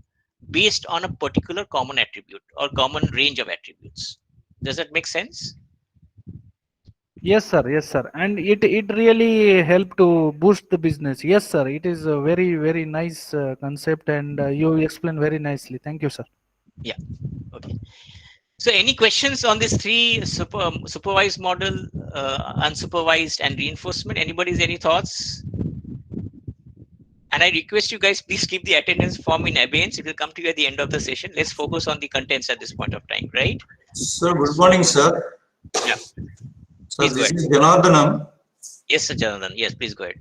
S2: based on a particular common attribute or common range of attributes. Does that make sense?
S4: Yes, sir. Yes, sir. And it really helped to boost the business. Yes, sir. It is a very nice concept, and you explained very nicely. Thank you, sir.
S2: Yeah. Okay. So any questions on this three supervised model, unsupervised, and reinforcement? Anybody's any thoughts? And I request you guys, please keep the attendance form in abeyance. It will come to you at the end of the session. Let's focus on the contents at this point of time, right?
S6: Sir, good morning, sir.
S2: Yeah.
S6: So
S2: Please go
S6: this
S2: ahead.
S6: is Janardhanam.
S2: Yes, sir, Janardhan. Yes, please go ahead.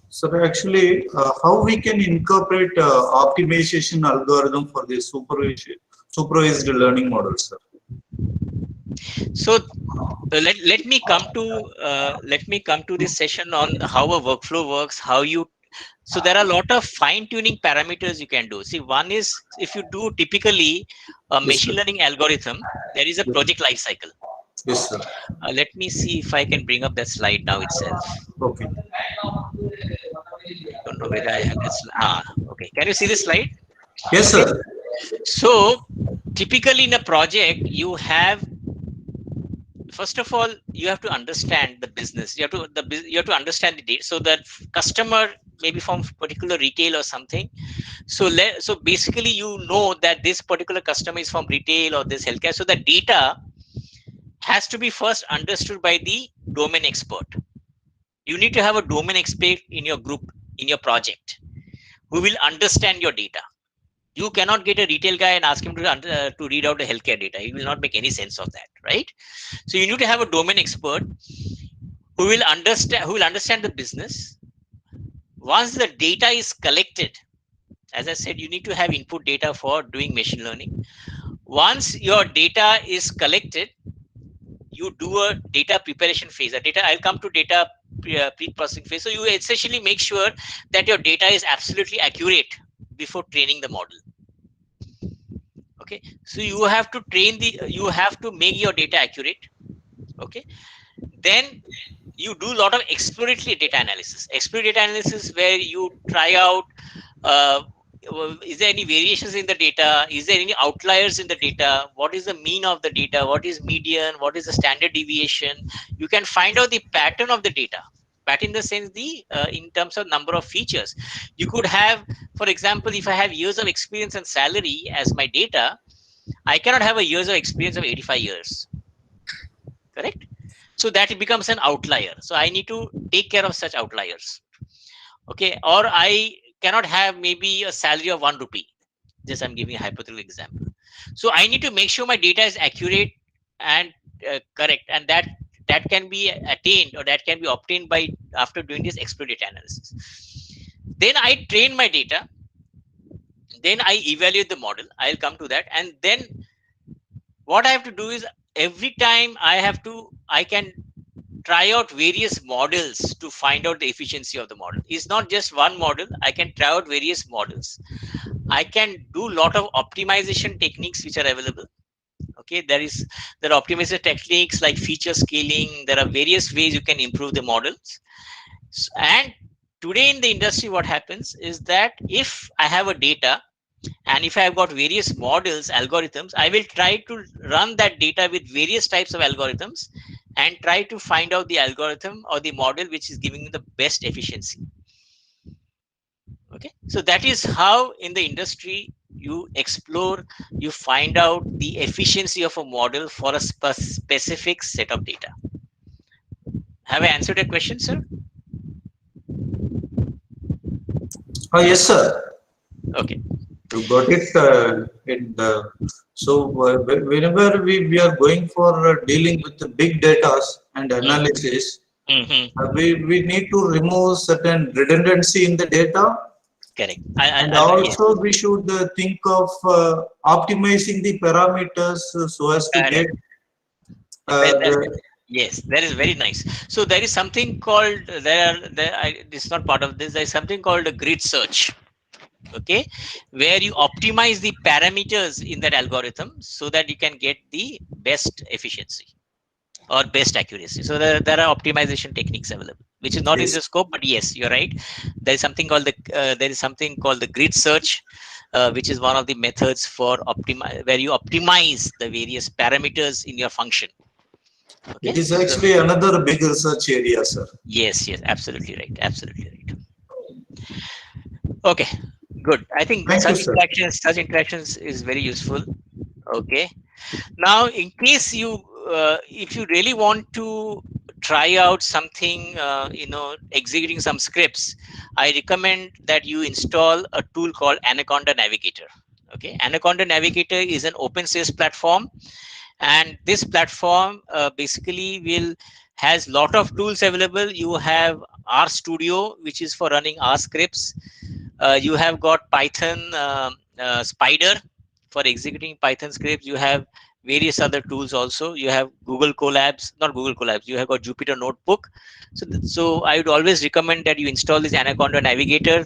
S6: Sir, actually, how we can incorporate optimization algorithm for the supervised learning model, sir?
S2: So let me come to this session on how a workflow works, how you. So there are a lot of fine-tuning parameters you can do. See, one is if you do typically a machine learning algorithm, there is a project life cycle.
S6: Yes, sir.
S2: Let me see if I can bring up that slide now itself.
S6: Okay.
S2: Don't know whether I have this. Okay. Can you see this slide?
S6: Yes, sir.
S2: So typically in a project, you have, first of all, you have to understand the business. You have to understand the data. So that customer maybe from particular retail or something. So basically, you know that this particular customer is from retail or this healthcare. So the data has to be first understood by the domain expert. You need to have a domain expert in your group, in your project, who will understand your data. You cannot get a retail guy and ask him to read out the healthcare data. He will not make any sense of that, right? So you need to have a domain expert who will understand the business. Once the data is collected, as I said, you need to have input data for doing machine learning. Once your data is collected, you do a data preparation phase. I'll come to data pre-processing phase. So you essentially make sure that your data is absolutely accurate before training the model. Okay, so you have to make your data accurate. Okay, then you do a lot of exploratory data analysis. Exploratory data analysis where you try out, is there any variations in the data? Is there any outliers in the data? What is the mean of the data? What is median? What is the standard deviation? You can find out the pattern of the data. Pattern in the sense in terms of number of features. You could have, for example, if I have years of experience and salary as my data, I cannot have a years of experience of 85 years. Correct? So that it becomes an outlier. So I need to take care of such outliers. Okay, or I cannot have maybe a salary of 1 rupee. Just I'm giving a hypothetical example. So I need to make sure my data is accurate and correct, and that can be attained or that can be obtained by after doing this exploratory data analysis. Then I train my data. Then I evaluate the model. I'll come to that. And then what I have to do is every time I can try out various models to find out the efficiency of the model. It's not just one model. I can try out various models. I can do a lot of optimization techniques which are available. Okay, there are optimization techniques like feature scaling. There are various ways you can improve the models. And today in the industry, what happens is that if I have a data and if I have got various models, algorithms, I will try to run that data with various types of algorithms and try to find out the algorithm or the model which is giving me the best efficiency. Okay, so that is how in the industry you explore, you find out the efficiency of a model for a specific set of data. Have I answered your question, sir?
S6: Yes, sir.
S2: Okay.
S6: You got it. Whenever we are going for dealing with the big data and analysis, we need to remove certain redundancy in the data,
S2: Correct.
S6: and
S2: Yes.
S6: also we should think of optimizing the parameters so as to get
S2: Yes, that is very nice. So there is something called this is not part of this. There is something called a grid search. Okay, where you optimize the parameters in that algorithm so that you can get the best efficiency or best accuracy. So there are optimization techniques available, which is not in
S6: Yes.
S2: the scope, but yes, you're right. There is something called the grid search, which is one of the methods for where you optimize the various parameters in your function. Okay.
S6: It is actually another big research area, sir.
S2: Yes, absolutely right. Absolutely right. Okay, good. I think such interactions is very useful. Okay. Now, in case if you really want to try out something, executing some scripts, I recommend that you install a tool called Anaconda Navigator. Okay, Anaconda Navigator is an open source platform, and this platform basically has lot of tools available. You have RStudio, which is for running R scripts. You have got Python Spider for executing Python scripts. You have various other tools also. You have Google Colabs, not Google Colabs. You have got Jupyter Notebook. So I would always recommend that you install this Anaconda Navigator.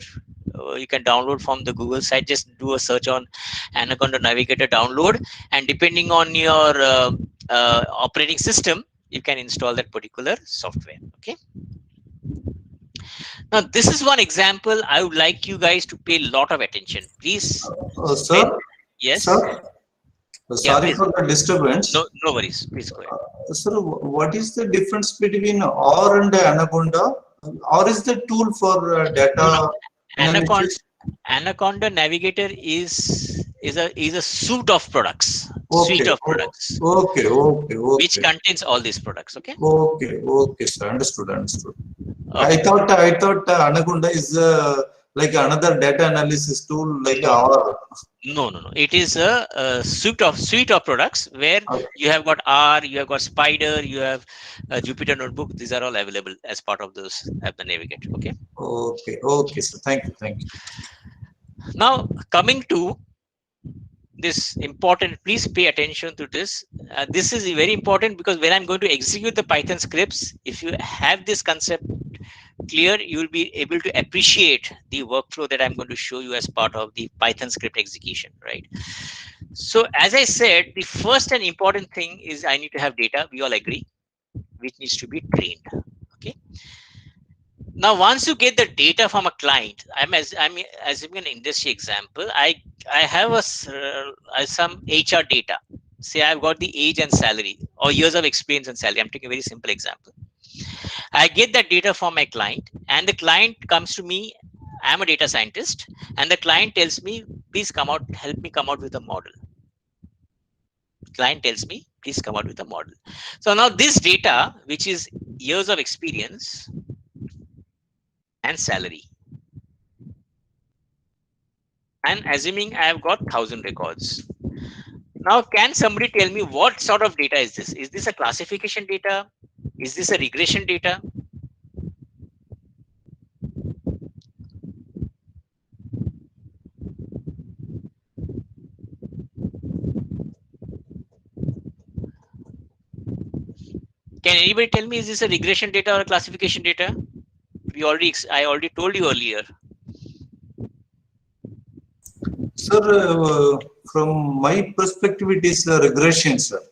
S2: You can download from the Google site. Just do a search on Anaconda Navigator download, and depending on your operating system, you can install that particular software. Okay. Now, this is one example I would like you guys to pay a lot of attention. Please.
S6: Sir?
S2: Yes?
S6: Sir? Sorry for the disturbance.
S2: No worries. Please go ahead.
S6: Sir, what is the difference between R and Anaconda? R is the tool for data analysis.
S2: Anaconda Navigator is a suite of products.
S6: Okay. Okay.
S2: Which contains all these products. Okay.
S6: Okay, sir. Understood.
S2: Okay.
S6: I thought Anaconda is like another data analysis tool like R.
S2: No. It is a suite of products where you have got R, you have got Spider, you have Jupyter Notebook. These are all available as part of those app Navigator. Okay.
S6: Okay, sir. Thank you.
S2: Now, coming to this important, please pay attention to this. This is very important because when I'm going to execute the Python scripts, if you have this concept clear, you will be able to appreciate the workflow that I'm going to show you as part of the Python script execution, right? So as I said, the first and important thing is I need to have data. We all agree, which needs to be trained. Okay. Now, once you get the data from a client, I'm assuming an industry example. I have some HR data. Say I've got the age and salary or years of experience and salary. I'm taking a very simple example. I get that data from my client, and the client comes to me. I'm a data scientist, and the client tells me, please help me come out with a model. Client tells me, please come out with a model. So now this data, which is years of experience and salary, and assuming I have got 1,000 records. Now, can somebody tell me what sort of data is this? Is this a classification data? Is this a regression data? Can anybody tell me, is this a regression data or a classification data? I already told you earlier.
S6: Sir, from my perspective, it is a regression, sir.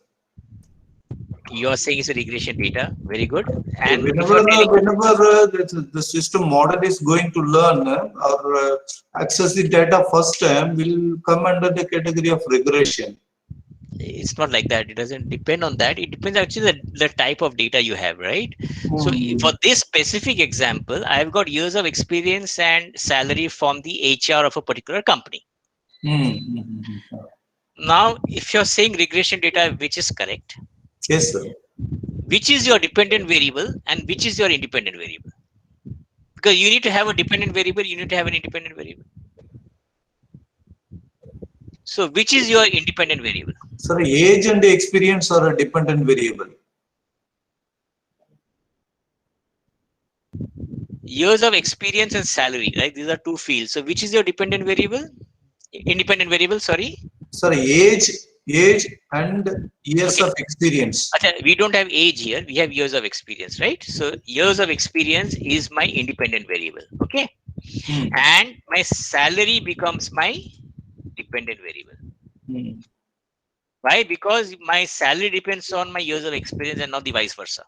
S2: You are saying it's a regression data. Very good. And
S6: whenever the system model is going to learn or access the data first time, will come under the category of regression.
S2: It's not like that. It doesn't depend on that. It depends actually the type of data you have, right? So for this specific example, I've got years of experience and salary from the HR of a particular company. Now, if you're saying regression data, which is correct?
S6: Yes, sir.
S2: Which is your dependent variable and which is your independent variable? Because you need to have a dependent variable, you need to have an independent variable. So which is your independent variable?
S6: Sir, age and experience are a dependent variable.
S2: Years of experience and salary, right? These are two fields. So which is your dependent variable? Independent variable, sorry.
S6: Sir, age and years of experience.
S2: We don't have age here. We have years of experience, right? So years of experience is my independent variable. Okay. And my salary becomes my dependent variable. Why? Because my salary depends on my years of experience and not the vice versa.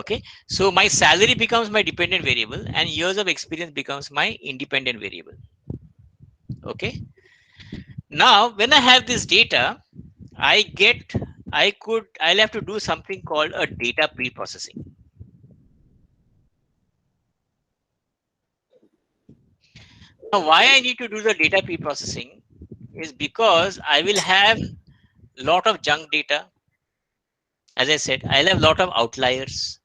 S2: Okay. So my salary becomes my dependent variable and years of experience becomes my independent variable. Okay. Now, when I have this data, I'll have to do something called a data pre-processing. Now, why I need to do the data pre-processing is because I will have a lot of junk data. As I said, I'll have a lot of outliers.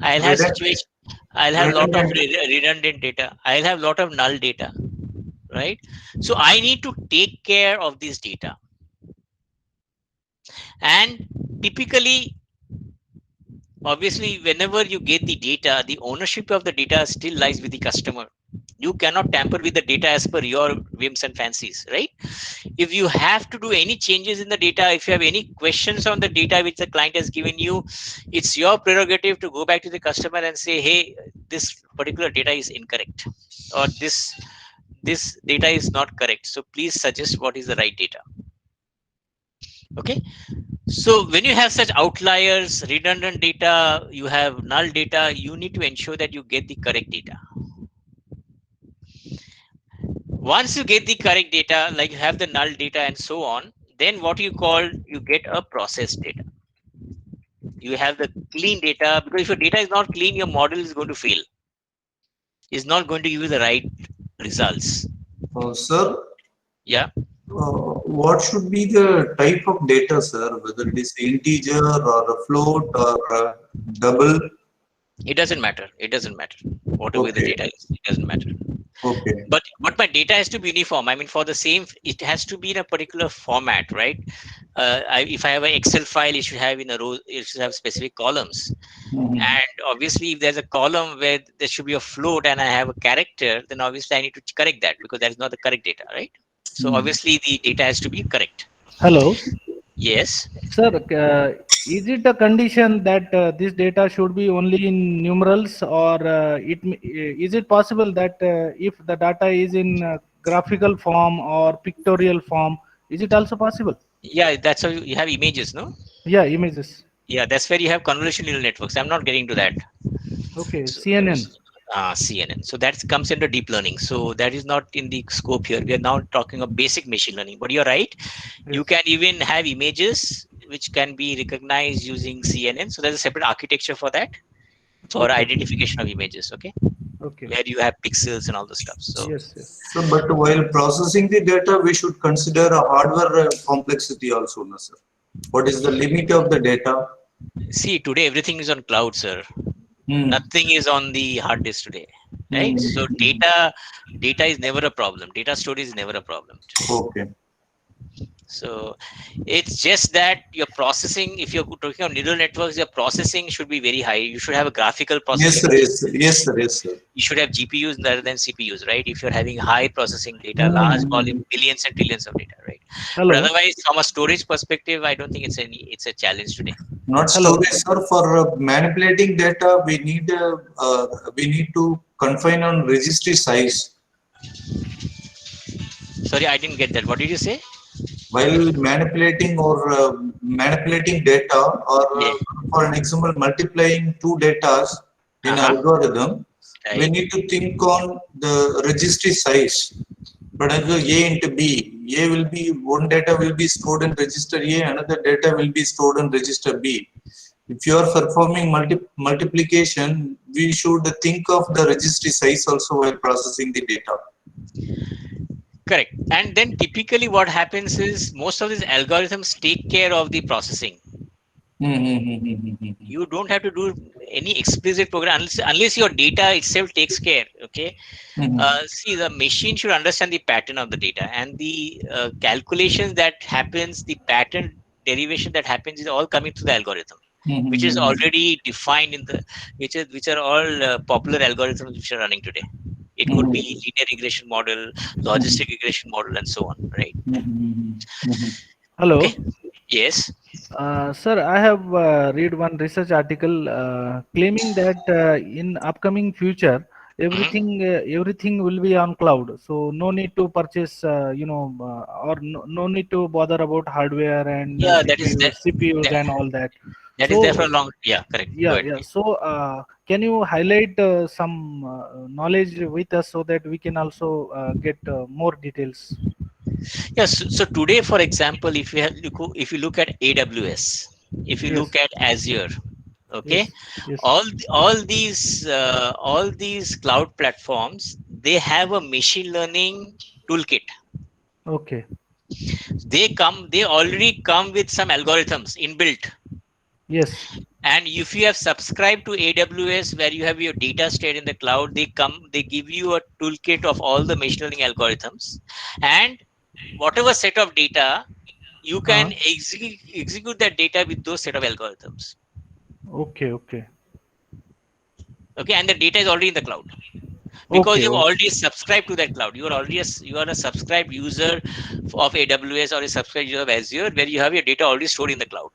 S2: I'll have situation. I'll have a lot of redundant data. I'll have a lot of null data, right? So I need to take care of this data. And typically, obviously, whenever you get the data, the ownership of the data still lies with the customer. You cannot tamper with the data as per your whims and fancies, right? If you have to do any changes in the data, if you have any questions on the data which the client has given you, it's your prerogative to go back to the customer and say, hey, this particular data is incorrect, or this data is not correct. So please suggest what is the right data. Okay. So when you have such outliers, redundant data, you have null data, you need to ensure that you get the correct data. Once you get the correct data, like you have the null data and so on, then what you get a processed data. You have the clean data, because if your data is not clean, your model is going to fail. It's not going to give you the right results.
S6: Sir?
S2: Yeah.
S6: What should be the type of data, sir? Whether it is integer or a float or a double?
S2: It doesn't matter. It doesn't matter. Whatever the data is, it doesn't matter.
S6: Okay.
S2: But my data has to be uniform. I mean, for the same, it has to be in a particular format, right? If I have an Excel file, it should have in a row, it should have specific columns. And obviously, if there's a column where there should be a float and I have a character, then obviously I need to correct that because that is not the correct data, right? So obviously the data has to be correct.
S5: Hello.
S2: Yes.
S5: Sir, is it a condition that this data should be only in numerals, or is it possible that if the data is in graphical form or pictorial form, is it also possible?
S2: Yeah, that's how you have images, no?
S5: Yeah, images.
S2: Yeah, that's where you have convolutional neural networks. I'm not getting to that.
S5: Okay, CNN.
S2: CNN. So that comes under deep learning. So that is not in the scope here. We are now talking of basic machine learning. But you're right. Yes. You can even have images which can be recognized using CNN. So there's a separate architecture for that, for identification of images. Okay.
S5: Okay.
S2: Where you have pixels and all the stuff. So
S5: yes, yes.
S6: So, but while processing the data, we should consider a hardware complexity also, no, sir. What is the limit of the data?
S2: See, today everything is on cloud, sir. Nothing is on the hard disk today, right? So data is never a problem. Data storage is never a problem.
S6: Okay.
S2: So it's just that your processing, if you're talking about neural networks, your processing should be very high. You should have a graphical processing.
S6: Yes, sir. Yes, sir. Yes, sir.
S2: You should have GPUs rather than CPUs, right? If you're having high processing data, large volume, billions and trillions of data, right? Hello. But otherwise, from a storage perspective, I don't think it's a challenge today.
S6: Not storage, sir. For manipulating data, we need to confine on registry size.
S2: Sorry, I didn't get that. What did you say?
S6: While manipulating manipulating data, or for an example, multiplying two data in algorithm, we need to think on the registry size. But as A into B, one data will be stored in register A, another data will be stored in register B. If you are performing multiplication, we should think of the registry size also while processing the data.
S2: Correct. And then typically what happens is most of these algorithms take care of the processing. You don't have to do any explicit program unless your data itself takes care. Okay. See, the machine should understand the pattern of the data, and the calculations that happens, the pattern derivation that happens is all coming through the algorithm, which is already defined in the which are all popular algorithms which are running today. It could be linear regression model, logistic regression model, and so on, right?
S4: Hello.
S2: Okay. Yes.
S4: Sir, I have read one research article claiming that in upcoming future, everything will be on cloud. So no need to purchase, or no need to bother about hardware and
S2: Yeah,
S4: CPUs and all that.
S2: that is there for a
S4: So
S2: long. Yeah, correct. Go
S4: yeah,
S2: ahead,
S4: yeah.
S2: please.
S4: So can you highlight some knowledge with us so that we can also get more details?
S2: Yes. So today, for example, if you look at AWS, if you
S4: Yes,
S2: look at Azure, okay,
S4: yes, yes.
S2: all these cloud platforms, they have a machine learning toolkit.
S4: Okay.
S2: They already come with some algorithms inbuilt.
S4: Yes.
S2: And if you have subscribed to AWS, where you have your data stored in the cloud, they give you a toolkit of all the machine learning algorithms, and whatever set of data you can execute that data with those set of algorithms.
S4: Okay, okay,
S2: Okay, and the data is already in the cloud because
S4: okay,
S2: you've
S4: okay,
S2: already subscribed to that cloud. You are a subscribed user of AWS or a subscribed user of Azure, where you have your data already stored in the cloud.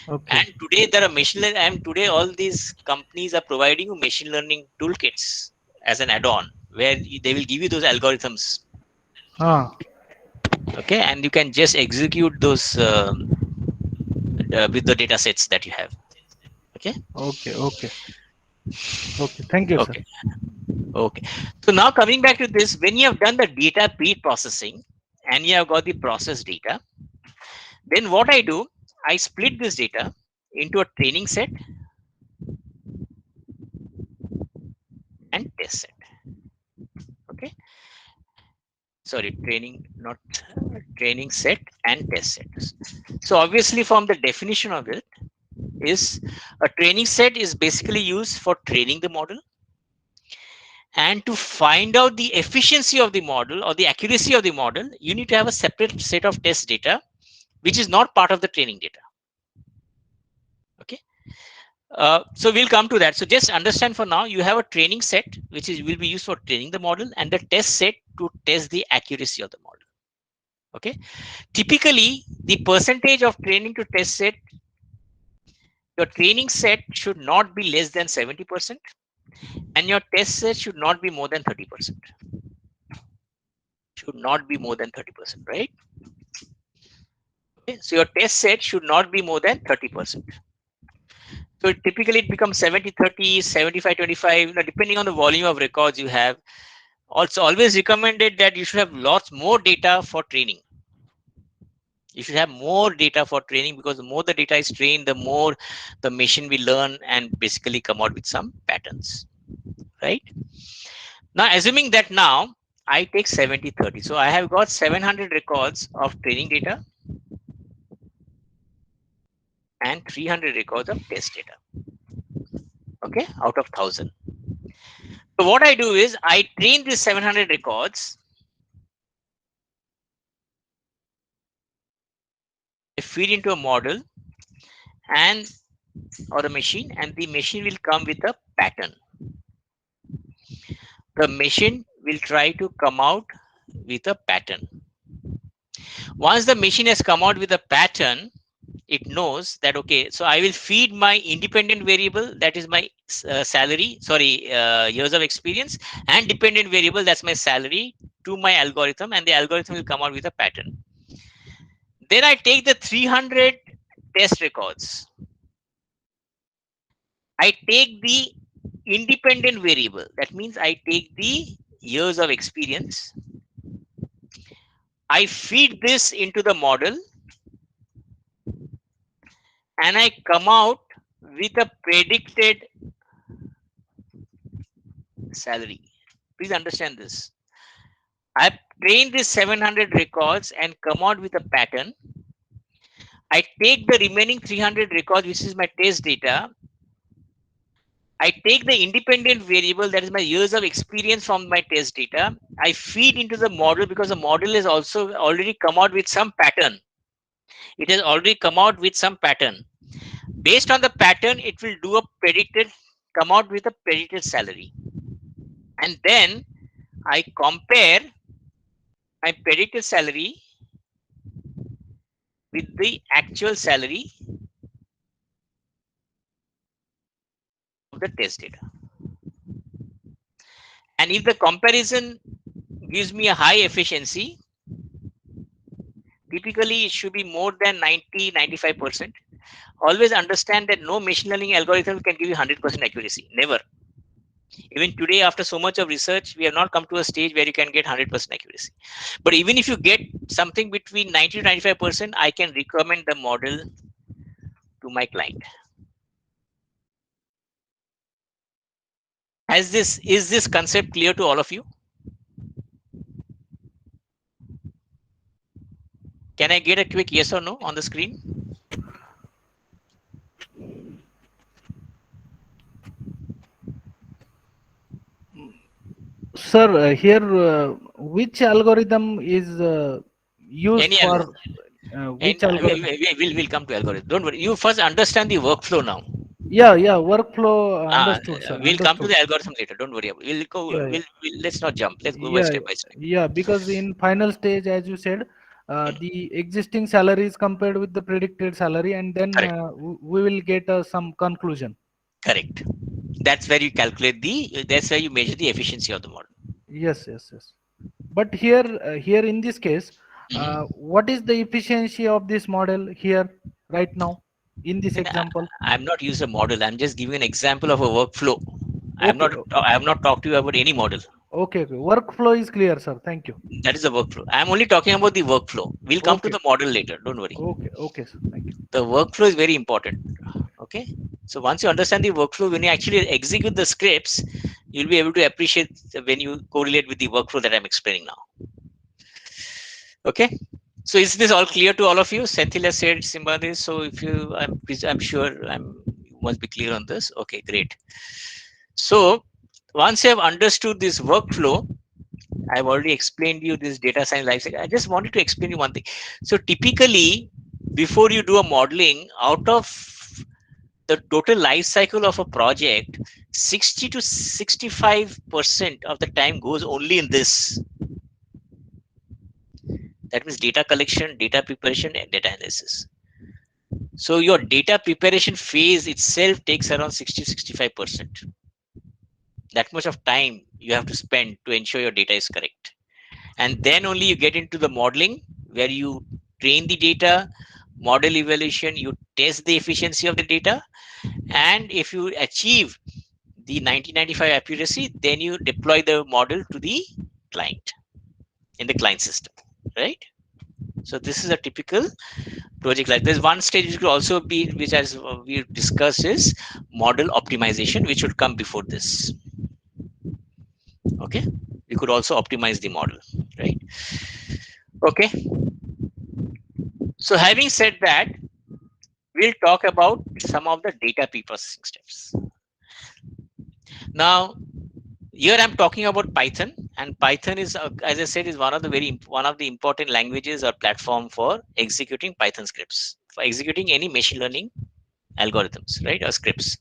S4: okay.
S2: And today there are machine learning, and today all these companies are providing you machine learning toolkits as an add-on, where they will give you those algorithms.
S4: Ah,
S2: Okay, and you can just execute those with the data sets that you have. Okay.
S4: okay, okay, okay. Thank you, sir.
S2: Okay. Okay. So now coming back to this, when you have done the data pre-processing and you have got the process data, then what I do, I split this data into a training set and test set. Okay. Sorry, not training set and test set. So obviously from the definition of it is, a training set is basically used for training the model, and to find out the efficiency of the model or the accuracy of the model, you need to have a separate set of test data which is not part of the training data. Okay. So we'll come to that. So just understand, for now you have a training set which will be used for training the model, and the test set to test the accuracy of the model. Okay. Typically the percentage of training to test set, your training set should not be less than 70%, and your test set should not be more than 30%. Should not be more than 30%, right? Okay. So your test set should not be more than 30%. So typically it becomes 70-30, 75-25, depending on the volume of records you have. Also always recommended that you should have lots more data for training. You should have more data for training, because the more the data is trained, the more the machine will learn and basically come out with some patterns, right? Now, assuming that now I take 70-30. So I have got 700 records of training data and 300 records of test data. Okay, out of 1000. So what I do is I train these 700 records. I feed into a model and or a machine, and the machine will come with a pattern. The machine will try to come out with a pattern. Once the machine has come out with a pattern, it knows that, okay, so I will feed my independent variable, that is my years of experience, and dependent variable, that's my salary, to my algorithm, and the algorithm will come out with a pattern. Then I take the 300 test records. I take the independent variable. That means I take the years of experience. I feed this into the model, and I come out with a predicted salary. Please understand this. I trained these 700 records and come out with a pattern. I take the remaining 300 records, which is my test data. I take the independent variable, that is my years of experience from my test data. I feed into the model because the model is also already come out with some pattern. It has already come out with some pattern. Based on the pattern, it will do a predicted, come out with a predicted salary. And then I compare my predicted salary with the actual salary of the test data. And if the comparison gives me a high efficiency, typically it should be more than 90-95%. Always understand that no machine learning algorithm can give you 100% accuracy. Never. Even today, after so much of research, we have not come to a stage where you can get 100% accuracy. But even if you get something between 90 to 95%, I can recommend the model to my client. Is this concept clear to all of you? Can I get a quick yes or no on the screen?
S5: Sir, here which algorithm is used
S2: Any
S5: for
S2: algorithm.
S5: which algorithm?
S2: We'll come to algorithm. Don't worry. You first understand the workflow now.
S5: Yeah, workflow understood, sir.
S2: We'll come to
S5: Understood.
S2: the algorithm later. Don't worry about it. We'll go.
S5: Yeah, yeah.
S2: Let's not jump. Let's go by
S5: Yeah,
S2: step by step.
S5: yeah, because in final stage, as you said, the existing salary is compared with the predicted salary, and then
S2: Correct.
S5: we will get some conclusion.
S2: Correct. That's where you calculate the. That's where you measure the efficiency of the model.
S5: Yes. But here in this case, what is the efficiency of this model here right now in this example?
S2: I'm not using a model. I'm just giving an example of a workflow. I
S5: Okay,
S2: have not talked to you about any model.
S5: okay. Workflow is clear, sir. Thank you.
S2: That is the workflow. I'm only talking about the workflow. We'll come to
S5: Okay,
S2: the model later. Don't worry.
S5: okay, sir. Thank you.
S2: The workflow is very important. Okay. So once you understand the workflow, when you actually execute the scripts, you'll be able to appreciate when you correlate with the workflow that I'm explaining now. Okay. So is this all clear to all of you? Senthil has said Simbadis. So if you, I'm sure you must be clear on this. Okay, great. So once you have understood this workflow, I've already explained you this data science lifecycle. I just wanted to explain you one thing. So typically, before you do a modeling, out of the total life cycle of a project, 60 to 65% of the time goes only in this. That means data collection, data preparation, and data analysis. So your data preparation phase itself takes around 60-65%. That much of time you have to spend to ensure your data is correct. And then only you get into the modeling, where you train the data, model evaluation, you test the efficiency of the data. And if you achieve the 90-95 accuracy, then you deploy the model to the client in the client system, right? So this is a typical project. Like there's one stage which could also be, which as we discussed, is model optimization, which would come before this. Okay, we could also optimize the model, right? Okay, so having said that, we'll talk about some of the data pre-processing steps. Now here I'm talking about Python, and Python is, as I said, is one of the important languages or platform for executing Python scripts, for executing any machine learning algorithms, right, or scripts.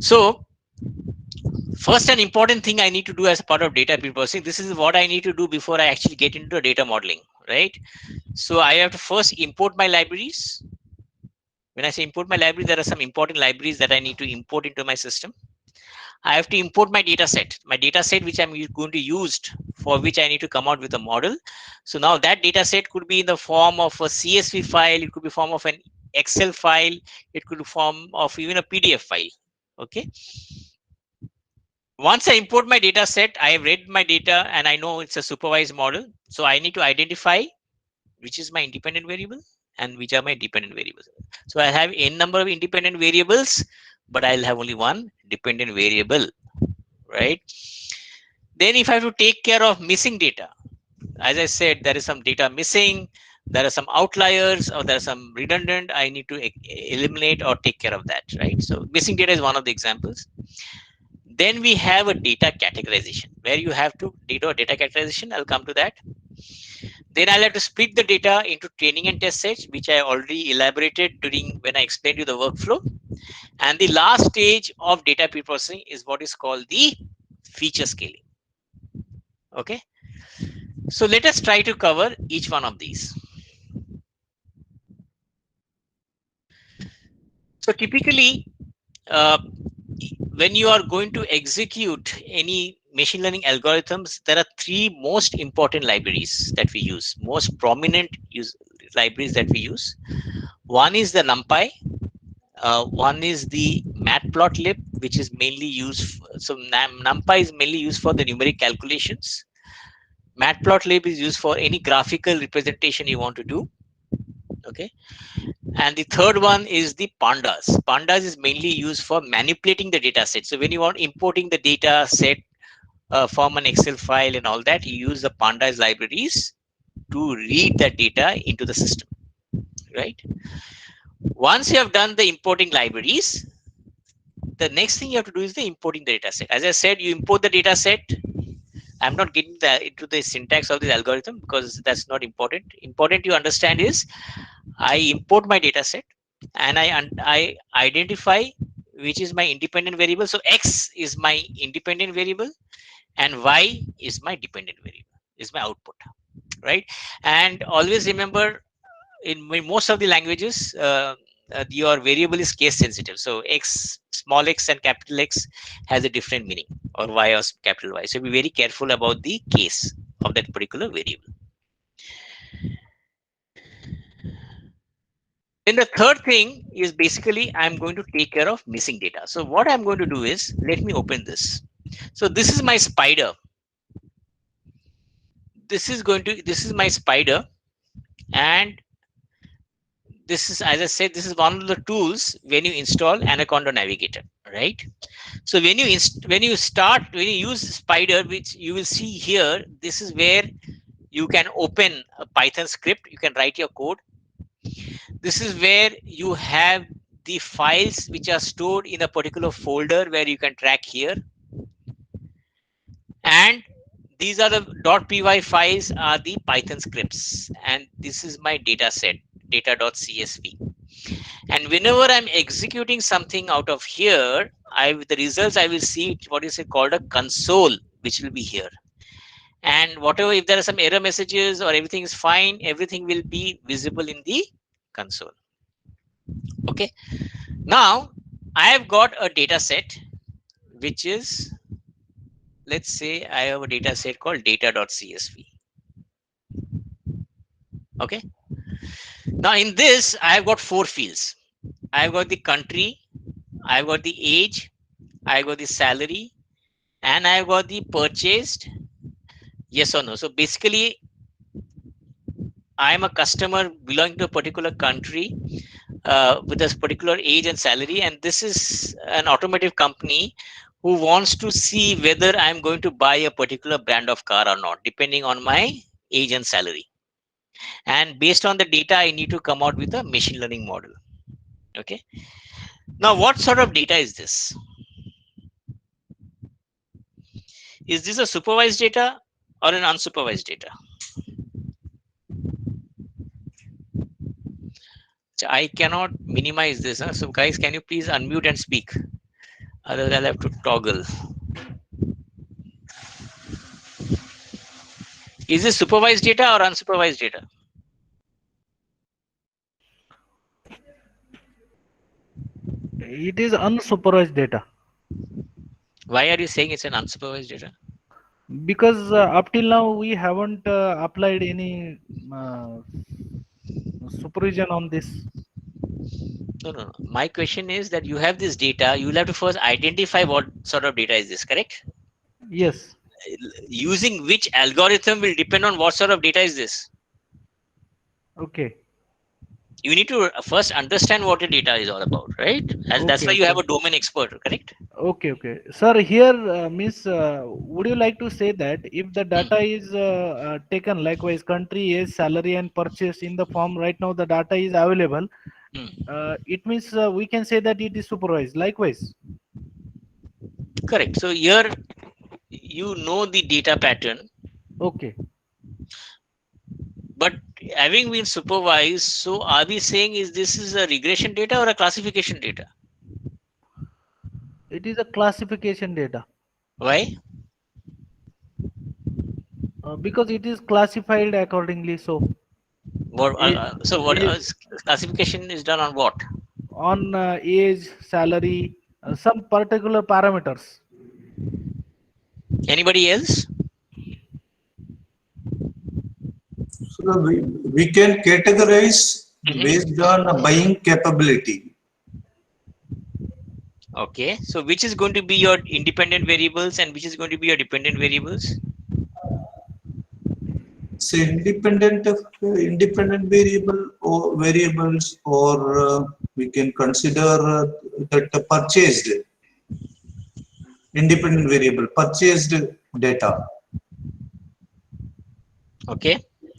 S2: So first, an important thing I need to do as a part of data pre-processing, this is what I need to do before I actually get into data modeling, right? So I have to first import my libraries. When I say import my library, there are some important libraries that I need to import into my system. I have to import my data set which I'm going to use, for which I need to come out with a model. So now that data set could be in the form of a CSV file, it could be form of an Excel file, it could be form of even a PDF file. Okay. Once I import my data set, I have read my data and I know it's a supervised model. So I need to identify which is my independent variable and which are my dependent variables. So I have n number of independent variables, but I'll have only one dependent variable, right? Then if I have to take care of missing data, as I said, there is some data missing, there are some outliers or there are some redundant, I need to eliminate or take care of that, right? So missing data is one of the examples. Then we have a data categorization where you have to data categorization. I'll come to that. Then I'll have to split the data into training and test sets, which I already elaborated during when I explained you the workflow. And the last stage of data preprocessing is what is called the feature scaling. Okay. So let us try to cover each one of these. So typically, when you are going to execute any machine learning algorithms, there are three most important libraries that we use, most prominent libraries that we use. One is the NumPy. One is the Matplotlib, which is mainly used. So NumPy is mainly used for the numeric calculations. Matplotlib is used for any graphical representation you want to do. Okay. And the third one is the pandas. Pandas is mainly used for manipulating the data set. So when you want importing the data set from an Excel file and all that, you use the pandas libraries to read that data into the system, right? Once you have done the importing libraries, the next thing you have to do is the importing the data set. As I said, you import the data set. I'm not getting into the syntax of this algorithm because that's not important. Important you understand is I import my data set and I identify which is my independent variable. So X is my independent variable and Y is my dependent variable, is my output, right? And always remember, in most of the languages, your variable is case sensitive. So X, small x and capital X has a different meaning, or Y or capital Y. So be very careful about the case of that particular variable. Then the third thing is basically I'm going to take care of missing data. So what I'm going to do is, let me open this. So this is my spider. This is my spider, and this is, as I said, this is one of the tools when you install Anaconda Navigator, right? So when you use Spider, which you will see here, this is where you can open a Python script. You can write your code. This is where you have the files which are stored in a particular folder where you can track here. And these are the .py files are the Python scripts. And this is my data set, data.csv. And whenever I'm executing something out of here, the results I will see what is called a console, which will be here. And whatever, if there are some error messages or everything is fine, everything will be visible in the console. Okay. Now I have got a data set, which is, let's say I have a data set called data.csv. Okay. Now in this, I have got 4 fields. I've got the country, I've got the age, I've got the salary, and I've got the purchased, yes or no. So basically, I'm a customer belonging to a particular country with a particular age and salary, and this is an automotive company who wants to see whether I'm going to buy a particular brand of car or not, depending on my age and salary. And based on the data, I need to come out with a machine learning model. Okay. Now, what sort of data is this? Is this a supervised data or an unsupervised data? So I cannot minimize this. Huh? So guys, can you please unmute and speak? Otherwise, I'll have to toggle. Is this supervised data or unsupervised data?
S3: It is unsupervised data.
S2: Why are you saying it's an unsupervised data?
S3: Because up till now we haven't applied any supervision on this.
S2: No. My question is that you have this data. You will have to first identify what sort of data is this, correct?
S3: Yes.
S2: Using which algorithm will depend on what sort of data is this.
S3: Okay.
S2: you need to first understand what the data is all about, right? And that's why
S8: Okay,
S2: you have
S8: okay.
S2: a domain expert, correct?
S8: Okay, okay. Sir, here, Miss, would you like to say that if the data is taken likewise, country is salary and purchase in the form right now, the data is available.
S2: Hmm.
S8: It means we can say that it is supervised. Likewise.
S2: Correct. So here you know the data pattern,
S8: Okay.
S2: but having been supervised, so are we saying is this is a regression data or a classification data?
S8: It is a classification data
S2: Why?
S8: because it is classified accordingly. So,
S2: What?
S8: age,
S2: So what
S8: age,
S2: classification is done on what?
S8: on age, salary, some particular parameters.
S2: Anybody else?
S6: So we can categorize
S2: Mhm.
S6: based on buying capability.
S2: Okay. So which is going to be your independent variables and which is going to be your dependent variables?
S6: So independent variable or variables, or we can consider that the purchased independent variable, purchased data.
S2: Okay.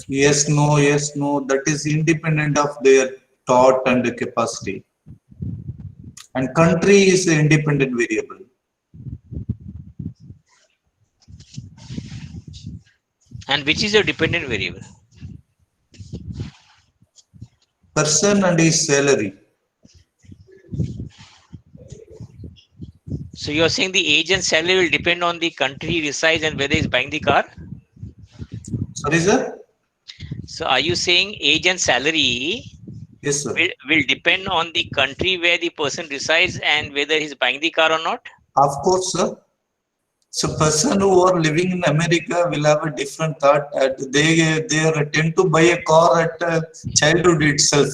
S6: Yes, no, yes, no. That is independent of their thought and capacity. And country is the independent variable.
S2: And which is your dependent variable?
S6: Person and his salary.
S2: So you're saying the age and salary will depend on the country he resides and whether he's buying the car?
S6: Sorry, sir?
S2: So are you saying age and salary
S6: Yes, sir.
S2: will depend on the country where the person resides and whether he's buying the car or not?
S6: Of course, sir. So person who are living in America will have a different thought. They tend to buy a car at childhood itself.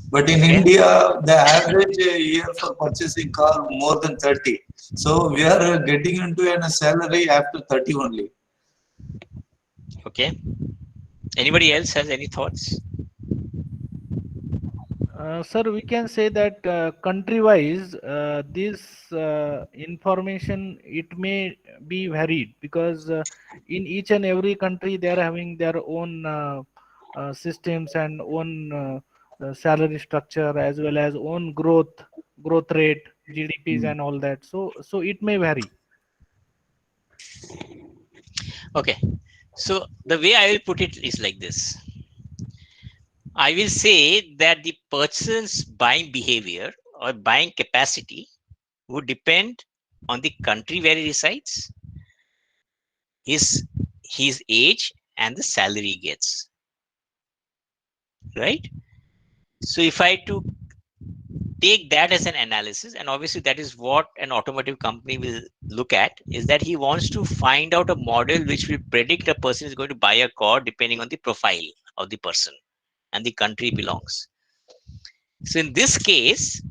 S6: But in
S2: Okay.
S6: India, the average year for purchasing car more than 30. So we are getting into a salary after 30 only.
S2: Okay. Anybody else has any thoughts?
S8: Sir, we can say that country-wise, this information it may be varied because in each and every country they are having their own systems and own salary structure as well as own growth rate, GDPs and all that. So it may vary.
S2: Okay. So the way I will put it is like this. I will say that the person's buying behavior or buying capacity would depend on the country where he resides, his age, and the salary he gets. Right? So if I to take that as an analysis, and obviously that is what an automotive company will look at, is that he wants to find out a model which will predict a person is going to buy a car depending on the profile of the person and the country belongs. So in this case,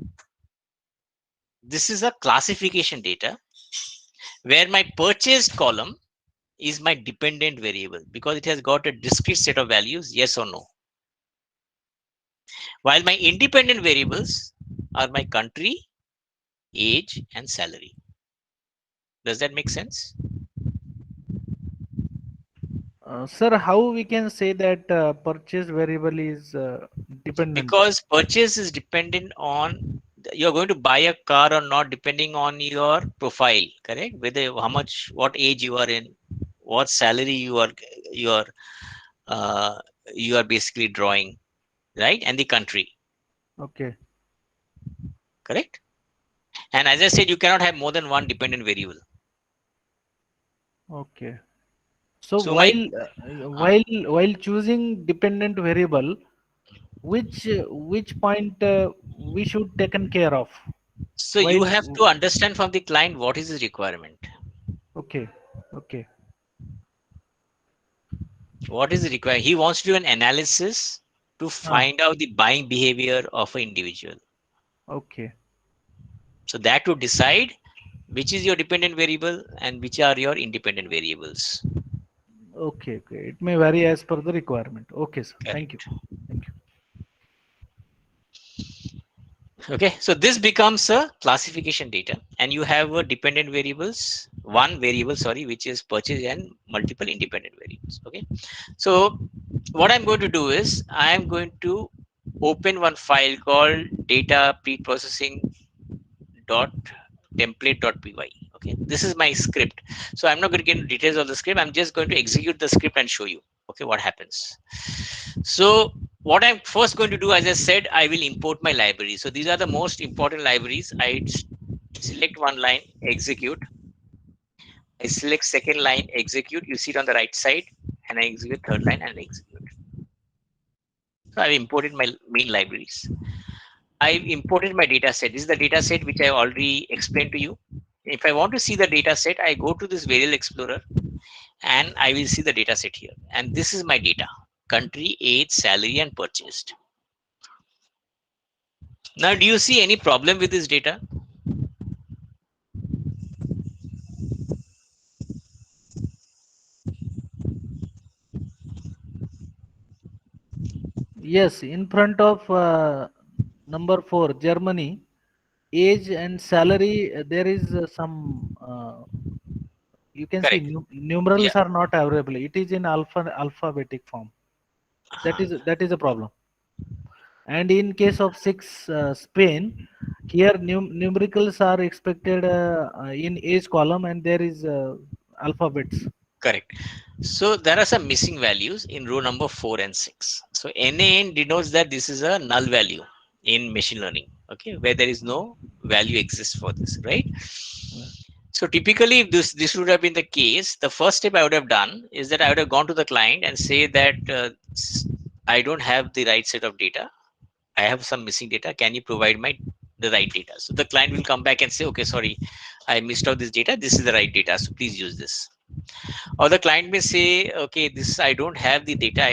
S2: this is a classification data where my purchased column is my dependent variable because it has got a discrete set of values, yes or no. While my independent variables are my country, age, and salary. Does that make sense?
S8: Sir, how we can say that purchase variable is dependent?
S2: Because purchase is dependent on you're going to buy a car or not depending on your profile, correct? Whether how much, what age you are in, what salary you are uh, you are basically drawing, right? And the country,
S8: Okay.
S2: correct? And as I said, you cannot have more than one dependent variable.
S8: Okay. So
S2: So my
S8: while choosing dependent variable, which point we should taken care of?
S2: so you
S8: While
S2: have to understand from the client what is his requirement.
S8: okay, okay,
S2: What is the requirement? He wants to do an analysis to find out the buying behavior of an individual.
S8: okay,
S2: So that to decide which is your dependent variable and which are your independent variables.
S8: okay. It may vary as per the requirement. Okay, sir. Thank you.
S2: Correct.
S8: Thank you.
S2: Okay, so this becomes a classification data, and you have a dependent variables, one variable, sorry, which is purchase, and multiple independent variables. Okay, so what I'm going to do is I'm going to open one file called data preprocessing dot template dot py. Okay, this is my script. So I'm not going to get into details of the script. I'm just going to execute the script and show you, okay, what happens. So what I'm first going to do, as I said, I will import my library. So these are the most important libraries. I select one line, execute. I select second line, execute. You see it on the right side, and I execute third line and execute. So I've imported my main libraries. I've imported my data set. This is the data set which I already explained to you. If I want to see the data set, I go to this Variable Explorer and I will see the data set here. And this is my data: country, age, salary, and purchased. Now, do you see any problem with this data?
S8: Yes, in front of number 4, Germany, age and salary, there is some, you can see
S2: Correct.
S8: numerals
S2: Yeah.
S8: are not available. It is in alphabetic form. That is a problem. And in case of 6, Spain, here numericals are expected in age column, and there is alphabets.
S2: Correct. So there are some missing values in row number 4 and 6. So NaN denotes that this is a null value in machine learning, okay, where there is no value exists for this, right? So typically, if this would have been the case, the first step I would have done is that I would have gone to the client and say that I don't have the right set of data. I have some missing data. Can you provide the right data? So the client will come back and say, okay, sorry, I missed out this data. This is the right data, so please use this. Or the client may say, okay, this I don't have the data.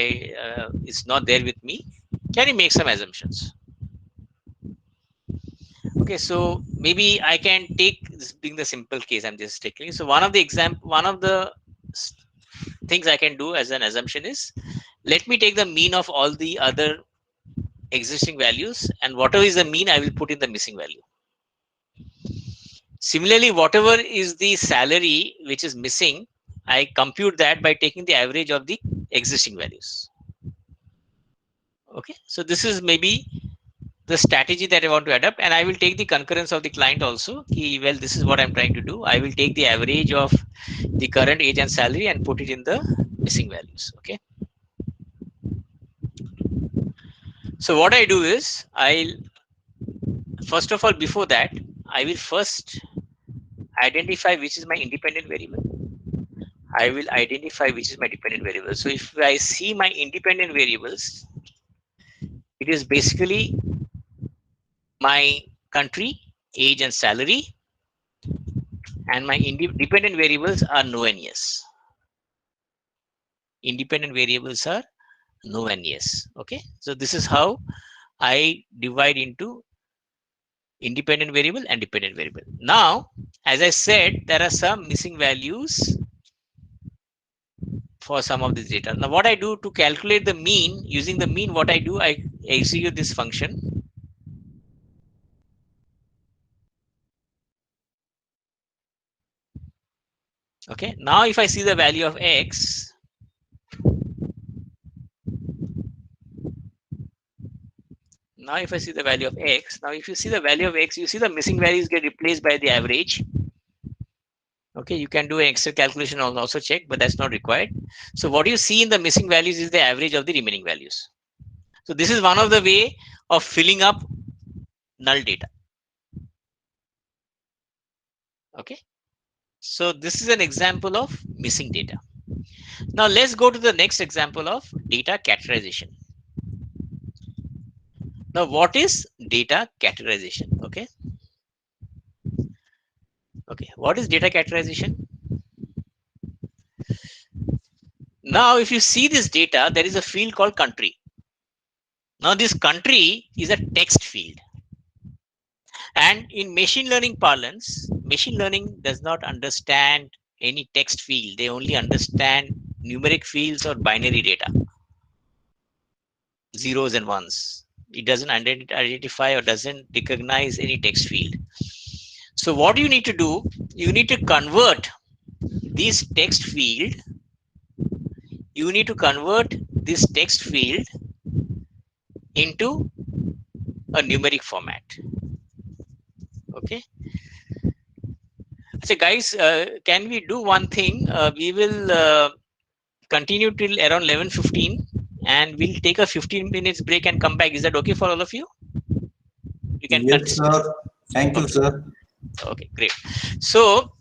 S2: It's not there with me. Can you make some assumptions? Okay, so maybe I can take this being the simple case I'm just taking. So one of the things I can do as an assumption is, let me take the mean of all the other existing values, and whatever is the mean, I will put in the missing value. Similarly, whatever is the salary which is missing, I compute that by taking the average of the existing values. Okay, so this is maybe the strategy that I want to adapt, and I will take the concurrence of the client also. Well, this is what I'm trying to do. I will take the average of the current age and salary and put it in the missing values. Okay. So what I do is, first of all, before that, I will first identify which is my independent variable. I will identify which is my dependent variable. So if I see my independent variables, it is basically my country, age, and salary, and my dependent variables are no and yes. Independent variables are no and yes. Okay, so this is how I divide into independent variable and dependent variable. Now, as I said, there are some missing values for some of this data. Now, what I do to calculate the mean, using the mean, what I do, I execute this function. Okay, now if I see the value of x, now if I see the value of x, now if you see the value of x, you see the missing values get replaced by the average. Okay, you can do an Excel calculation and also check, but that's not required. So what you see in the missing values is the average of the remaining values. So this is one of the way of filling up null data. Okay, so this is an example of missing data. Now let's go to the next example of data categorization. Now what is data categorization? Okay, what is data categorization? Now if you see this data, there is a field called country. Now this country is a text field, and in machine learning parlance, machine learning does not understand any text field. They only understand numeric fields or binary data, zeros and ones. It doesn't identify or doesn't recognize any text field. So what you need to do, you need to convert this text field. You need to convert this text field into a numeric format. Okay. So guys, can we do one thing? We will continue till around 11:15, and we'll take a 15 minutes break and come back. Is that okay for all of you? You can
S6: Yes, sir. Thank you, sir.
S2: Okay, great. So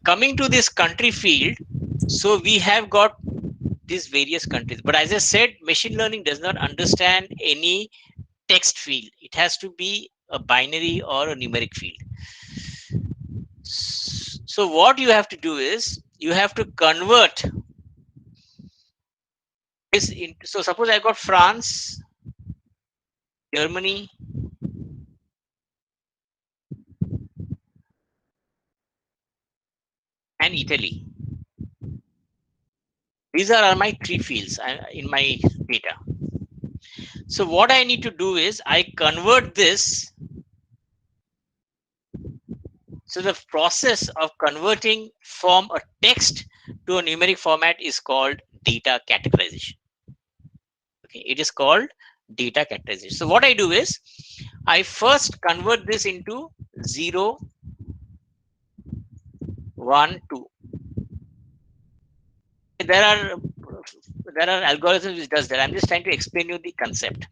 S2: coming to this country field, so we have got these various countries, but as I said, machine learning does not understand any text field. It has to be a binary or a numeric field. So what you have to do is you have to convert this into, so suppose I got France, Germany, and Italy. These are my three fields in my data. So what I need to do is I convert this. So the process of converting from a text to a numeric format is called data categorization. Okay, it is called data categorization. So what I do is I first convert this into 0, 1, 2. There are algorithms which does that. I'm just trying to explain you the concept.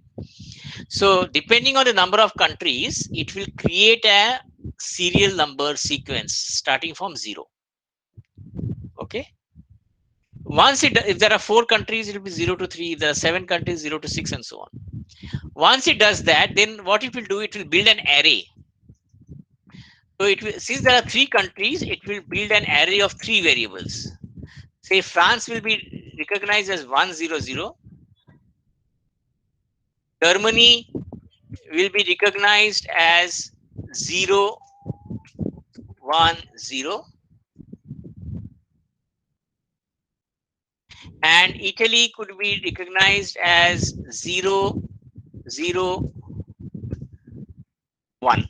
S2: So depending on the number of countries, it will create a serial number sequence starting from 0. Okay. Once if there are 4 countries, it will be 0 to 3. If there are 7 countries, 0 to 6, and so on. Once it does that, then what it will do, it will build an array. So it will, since there are 3 countries, it will build an array of 3 variables. Say France will be recognized as 100. Germany will be recognized as 010. And Italy could be recognized as 001.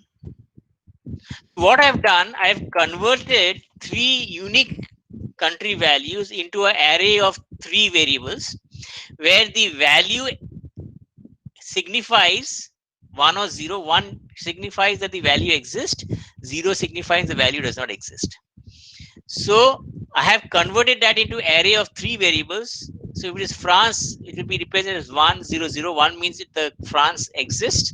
S2: What I've done, I've converted 3 unique country values into an array of 3 variables where the value signifies 1 or 0. 1 signifies that the value exists, 0 signifies the value does not exist. So I have converted that into array of 3 variables. So if it is France, it will be represented as 100. 1 means that the France exists.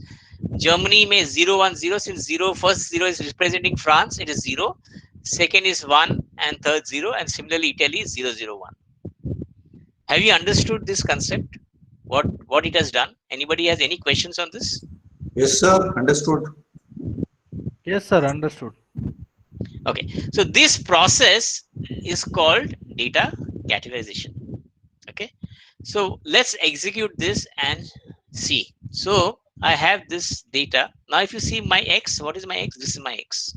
S2: Germany may 010, since first 0 is representing France, it is 0. Second is 1 and third 0, and similarly Italy is 001. Have you understood this concept? What it has done? Anybody has any questions on this?
S6: Yes, sir. Understood.
S8: Yes, sir. Understood.
S2: Okay. So this process is called data categorization. Okay. So let's execute this and see. So I have this data. Now if you see my X, what is my X? This is my X.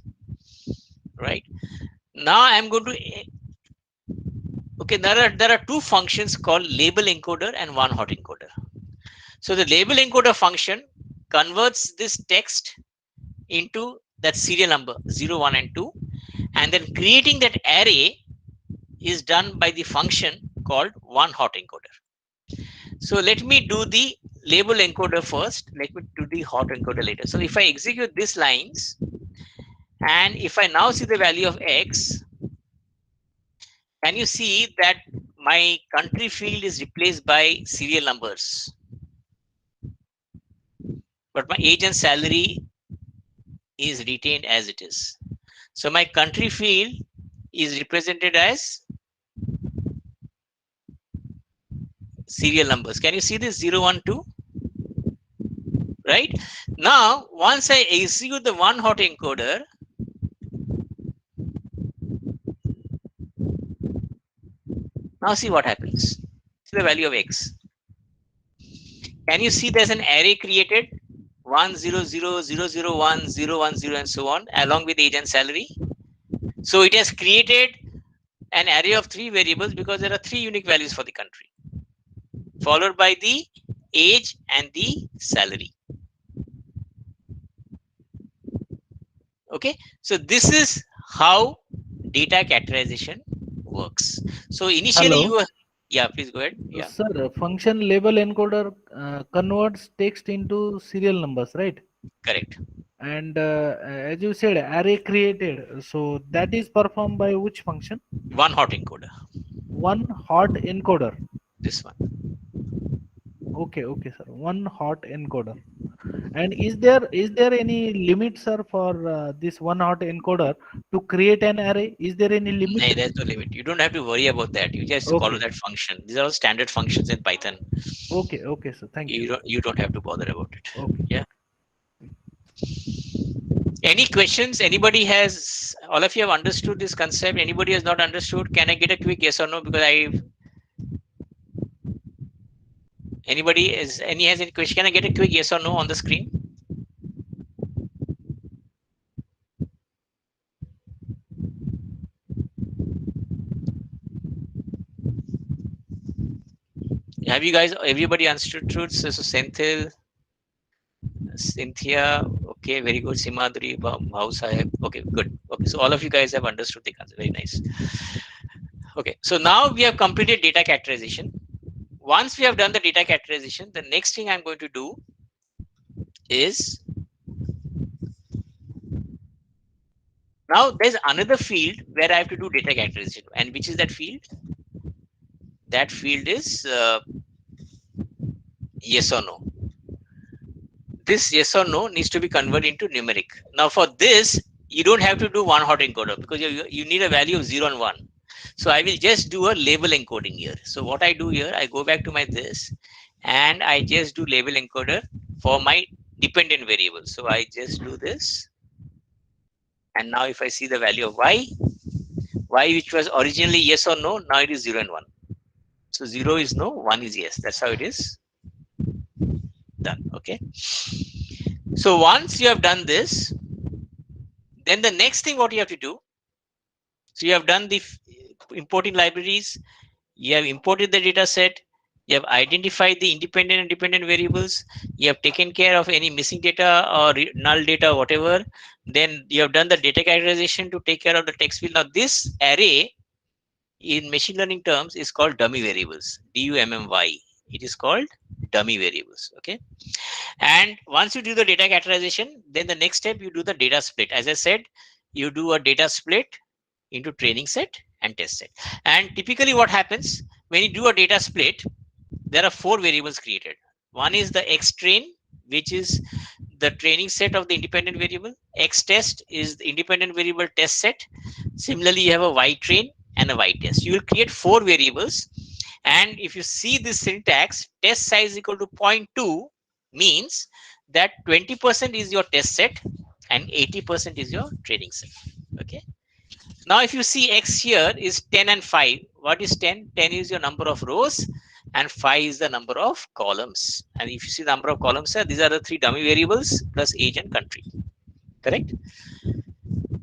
S2: Right. Now I'm going to, okay, there are 2 functions called label encoder and one hot encoder. So the label encoder function converts this text into that serial number 0, 1, and 2, and then creating that array is done by the function called one hot encoder. So let me do the label encoder first. Let me do the hot encoder later. So if I execute these lines, and if I now see the value of X, can you see that my country field is replaced by serial numbers, but my age and salary is retained as it is. So my country field is represented as serial numbers. Can you see this 0, 1, 2? Right? Now, once I execute the one hot encoder, now see what happens. See the value of X. Can you see there's an array created? 100, 001, 010, and so on, along with age and salary. So it has created an array of 3 variables because there are 3 unique values for the country, followed by the age and the salary. Okay, so this is how data categorization works. So initially
S8: Hello.
S2: you yeah, please go ahead. Yeah,
S8: Sir, function label encoder converts text into serial numbers, right?
S2: correct.
S8: And as you said, array created. So that is performed by which function?
S2: One hot encoder,
S8: One hot encoder.
S2: this one.
S8: Okay, okay, sir. One hot encoder. And is there any limit, sir, for this one hot encoder to create an array? Is there any limit?
S2: No, there's no limit. You don't have to worry about that. You just call
S8: Okay,
S2: that function. These are all standard functions in Python.
S8: okay, okay, sir. Thank you.
S2: You don't have to bother about it.
S8: Okay.
S2: Yeah. Any questions? Anybody has, all of you have understood this concept? Anybody has not understood? Can I get a quick yes or no? Because anybody has any question? Can I get a quick yes or no on the screen? Have you guys, everybody understood? So Senthil, Cynthia, okay, very good. Simadri, Bhau Sahib, okay, good. Okay, so all of you guys have understood the concept. Very nice. Okay, so now we have completed data categorization. Once we have done the data categorization, the next thing I'm going to do is, now there's another field where I have to do data categorization. And which is that field? That field is yes or no. This yes or no needs to be converted into numeric. Now for this, you don't have to do one hot encoder because you need a value of 0 and 1. So I will just do a label encoding here. So what I do here, I go back to my this and I just do label encoder for my dependent variable. So I just do this. And now if I see the value of y which was originally yes or no, now it is 0 and 1. So 0 is no, 1 is yes. That's how it is done. Okay. So once you have done this, then the next thing what you have to do, so you have done the importing libraries, you have imported the data set, you have identified the independent and dependent variables, you have taken care of any missing data or null data, whatever. Then you have done the data categorization to take care of the text field. Now this array in machine learning terms is called dummy variables, dummy. It is called dummy variables. Okay. And once you do the data categorization, then the next step you do the data split. As I said, you do a data split into training set and test set. And typically what happens when you do a data split, there are 4 variables created. One is the X train, which is the training set of the independent variable. X test is the independent variable test set. Similarly, you have a Y train and a Y test. You will create 4 variables. And if you see this syntax, test size equal to 0.2 means that 20% is your test set and 80% is your training set. Okay. Now, if you see X here is 10 and 5. What is 10? 10 is your number of rows and 5 is the number of columns. And if you see the number of columns here, these are the 3 dummy variables plus age and country. Correct?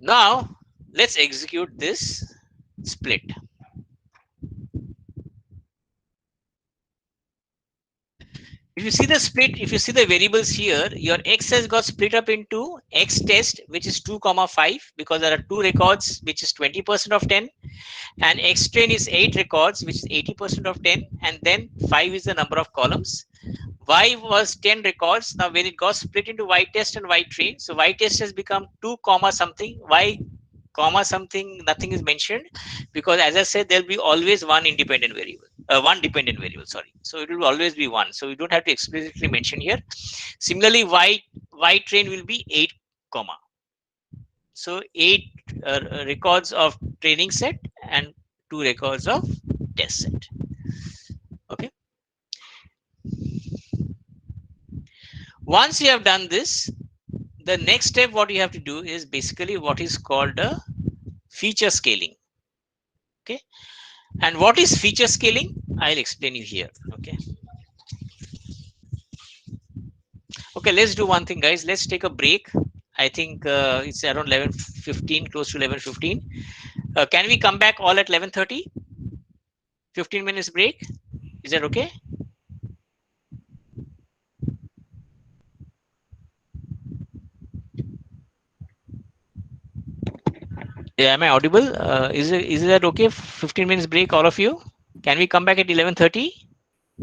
S2: Now, let's execute this split. If you see the split, if you see the variables here, your X has got split up into X test, which is 2,5, because there are 2 records, which is 20% of 10, and X train is 8 records, which is 80% of 10, and then 5 is the number of columns. Y was 10 records. Now, when it got split into Y test and Y train, so Y test has become 2 comma something, Y comma something, nothing is mentioned, because as I said, there'll be always one independent variable, one dependent variable, sorry. So it will always be 1. So you don't have to explicitly mention here. Similarly, Y train will be 8 comma. So 8 records of training set and 2 records of test set. Okay. Once you have done this, the next step what you have to do is basically what is called a feature scaling. Okay. And what is feature scaling? I'll explain you here. Okay. Okay, let's do one thing, guys. Let's take a break. I think it's around 11:15, close to 11:15. Can we come back all at 11:30? 15 minutes break. Is that okay? Yeah, am I audible? Is that okay? 15 minutes break, all of you. Can we come back at 11:30?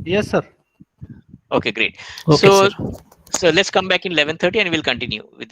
S8: Yes, sir.
S2: Okay, great.
S7: Okay,
S2: So
S7: sir.
S2: let's come back in 11:30 and we'll continue with this.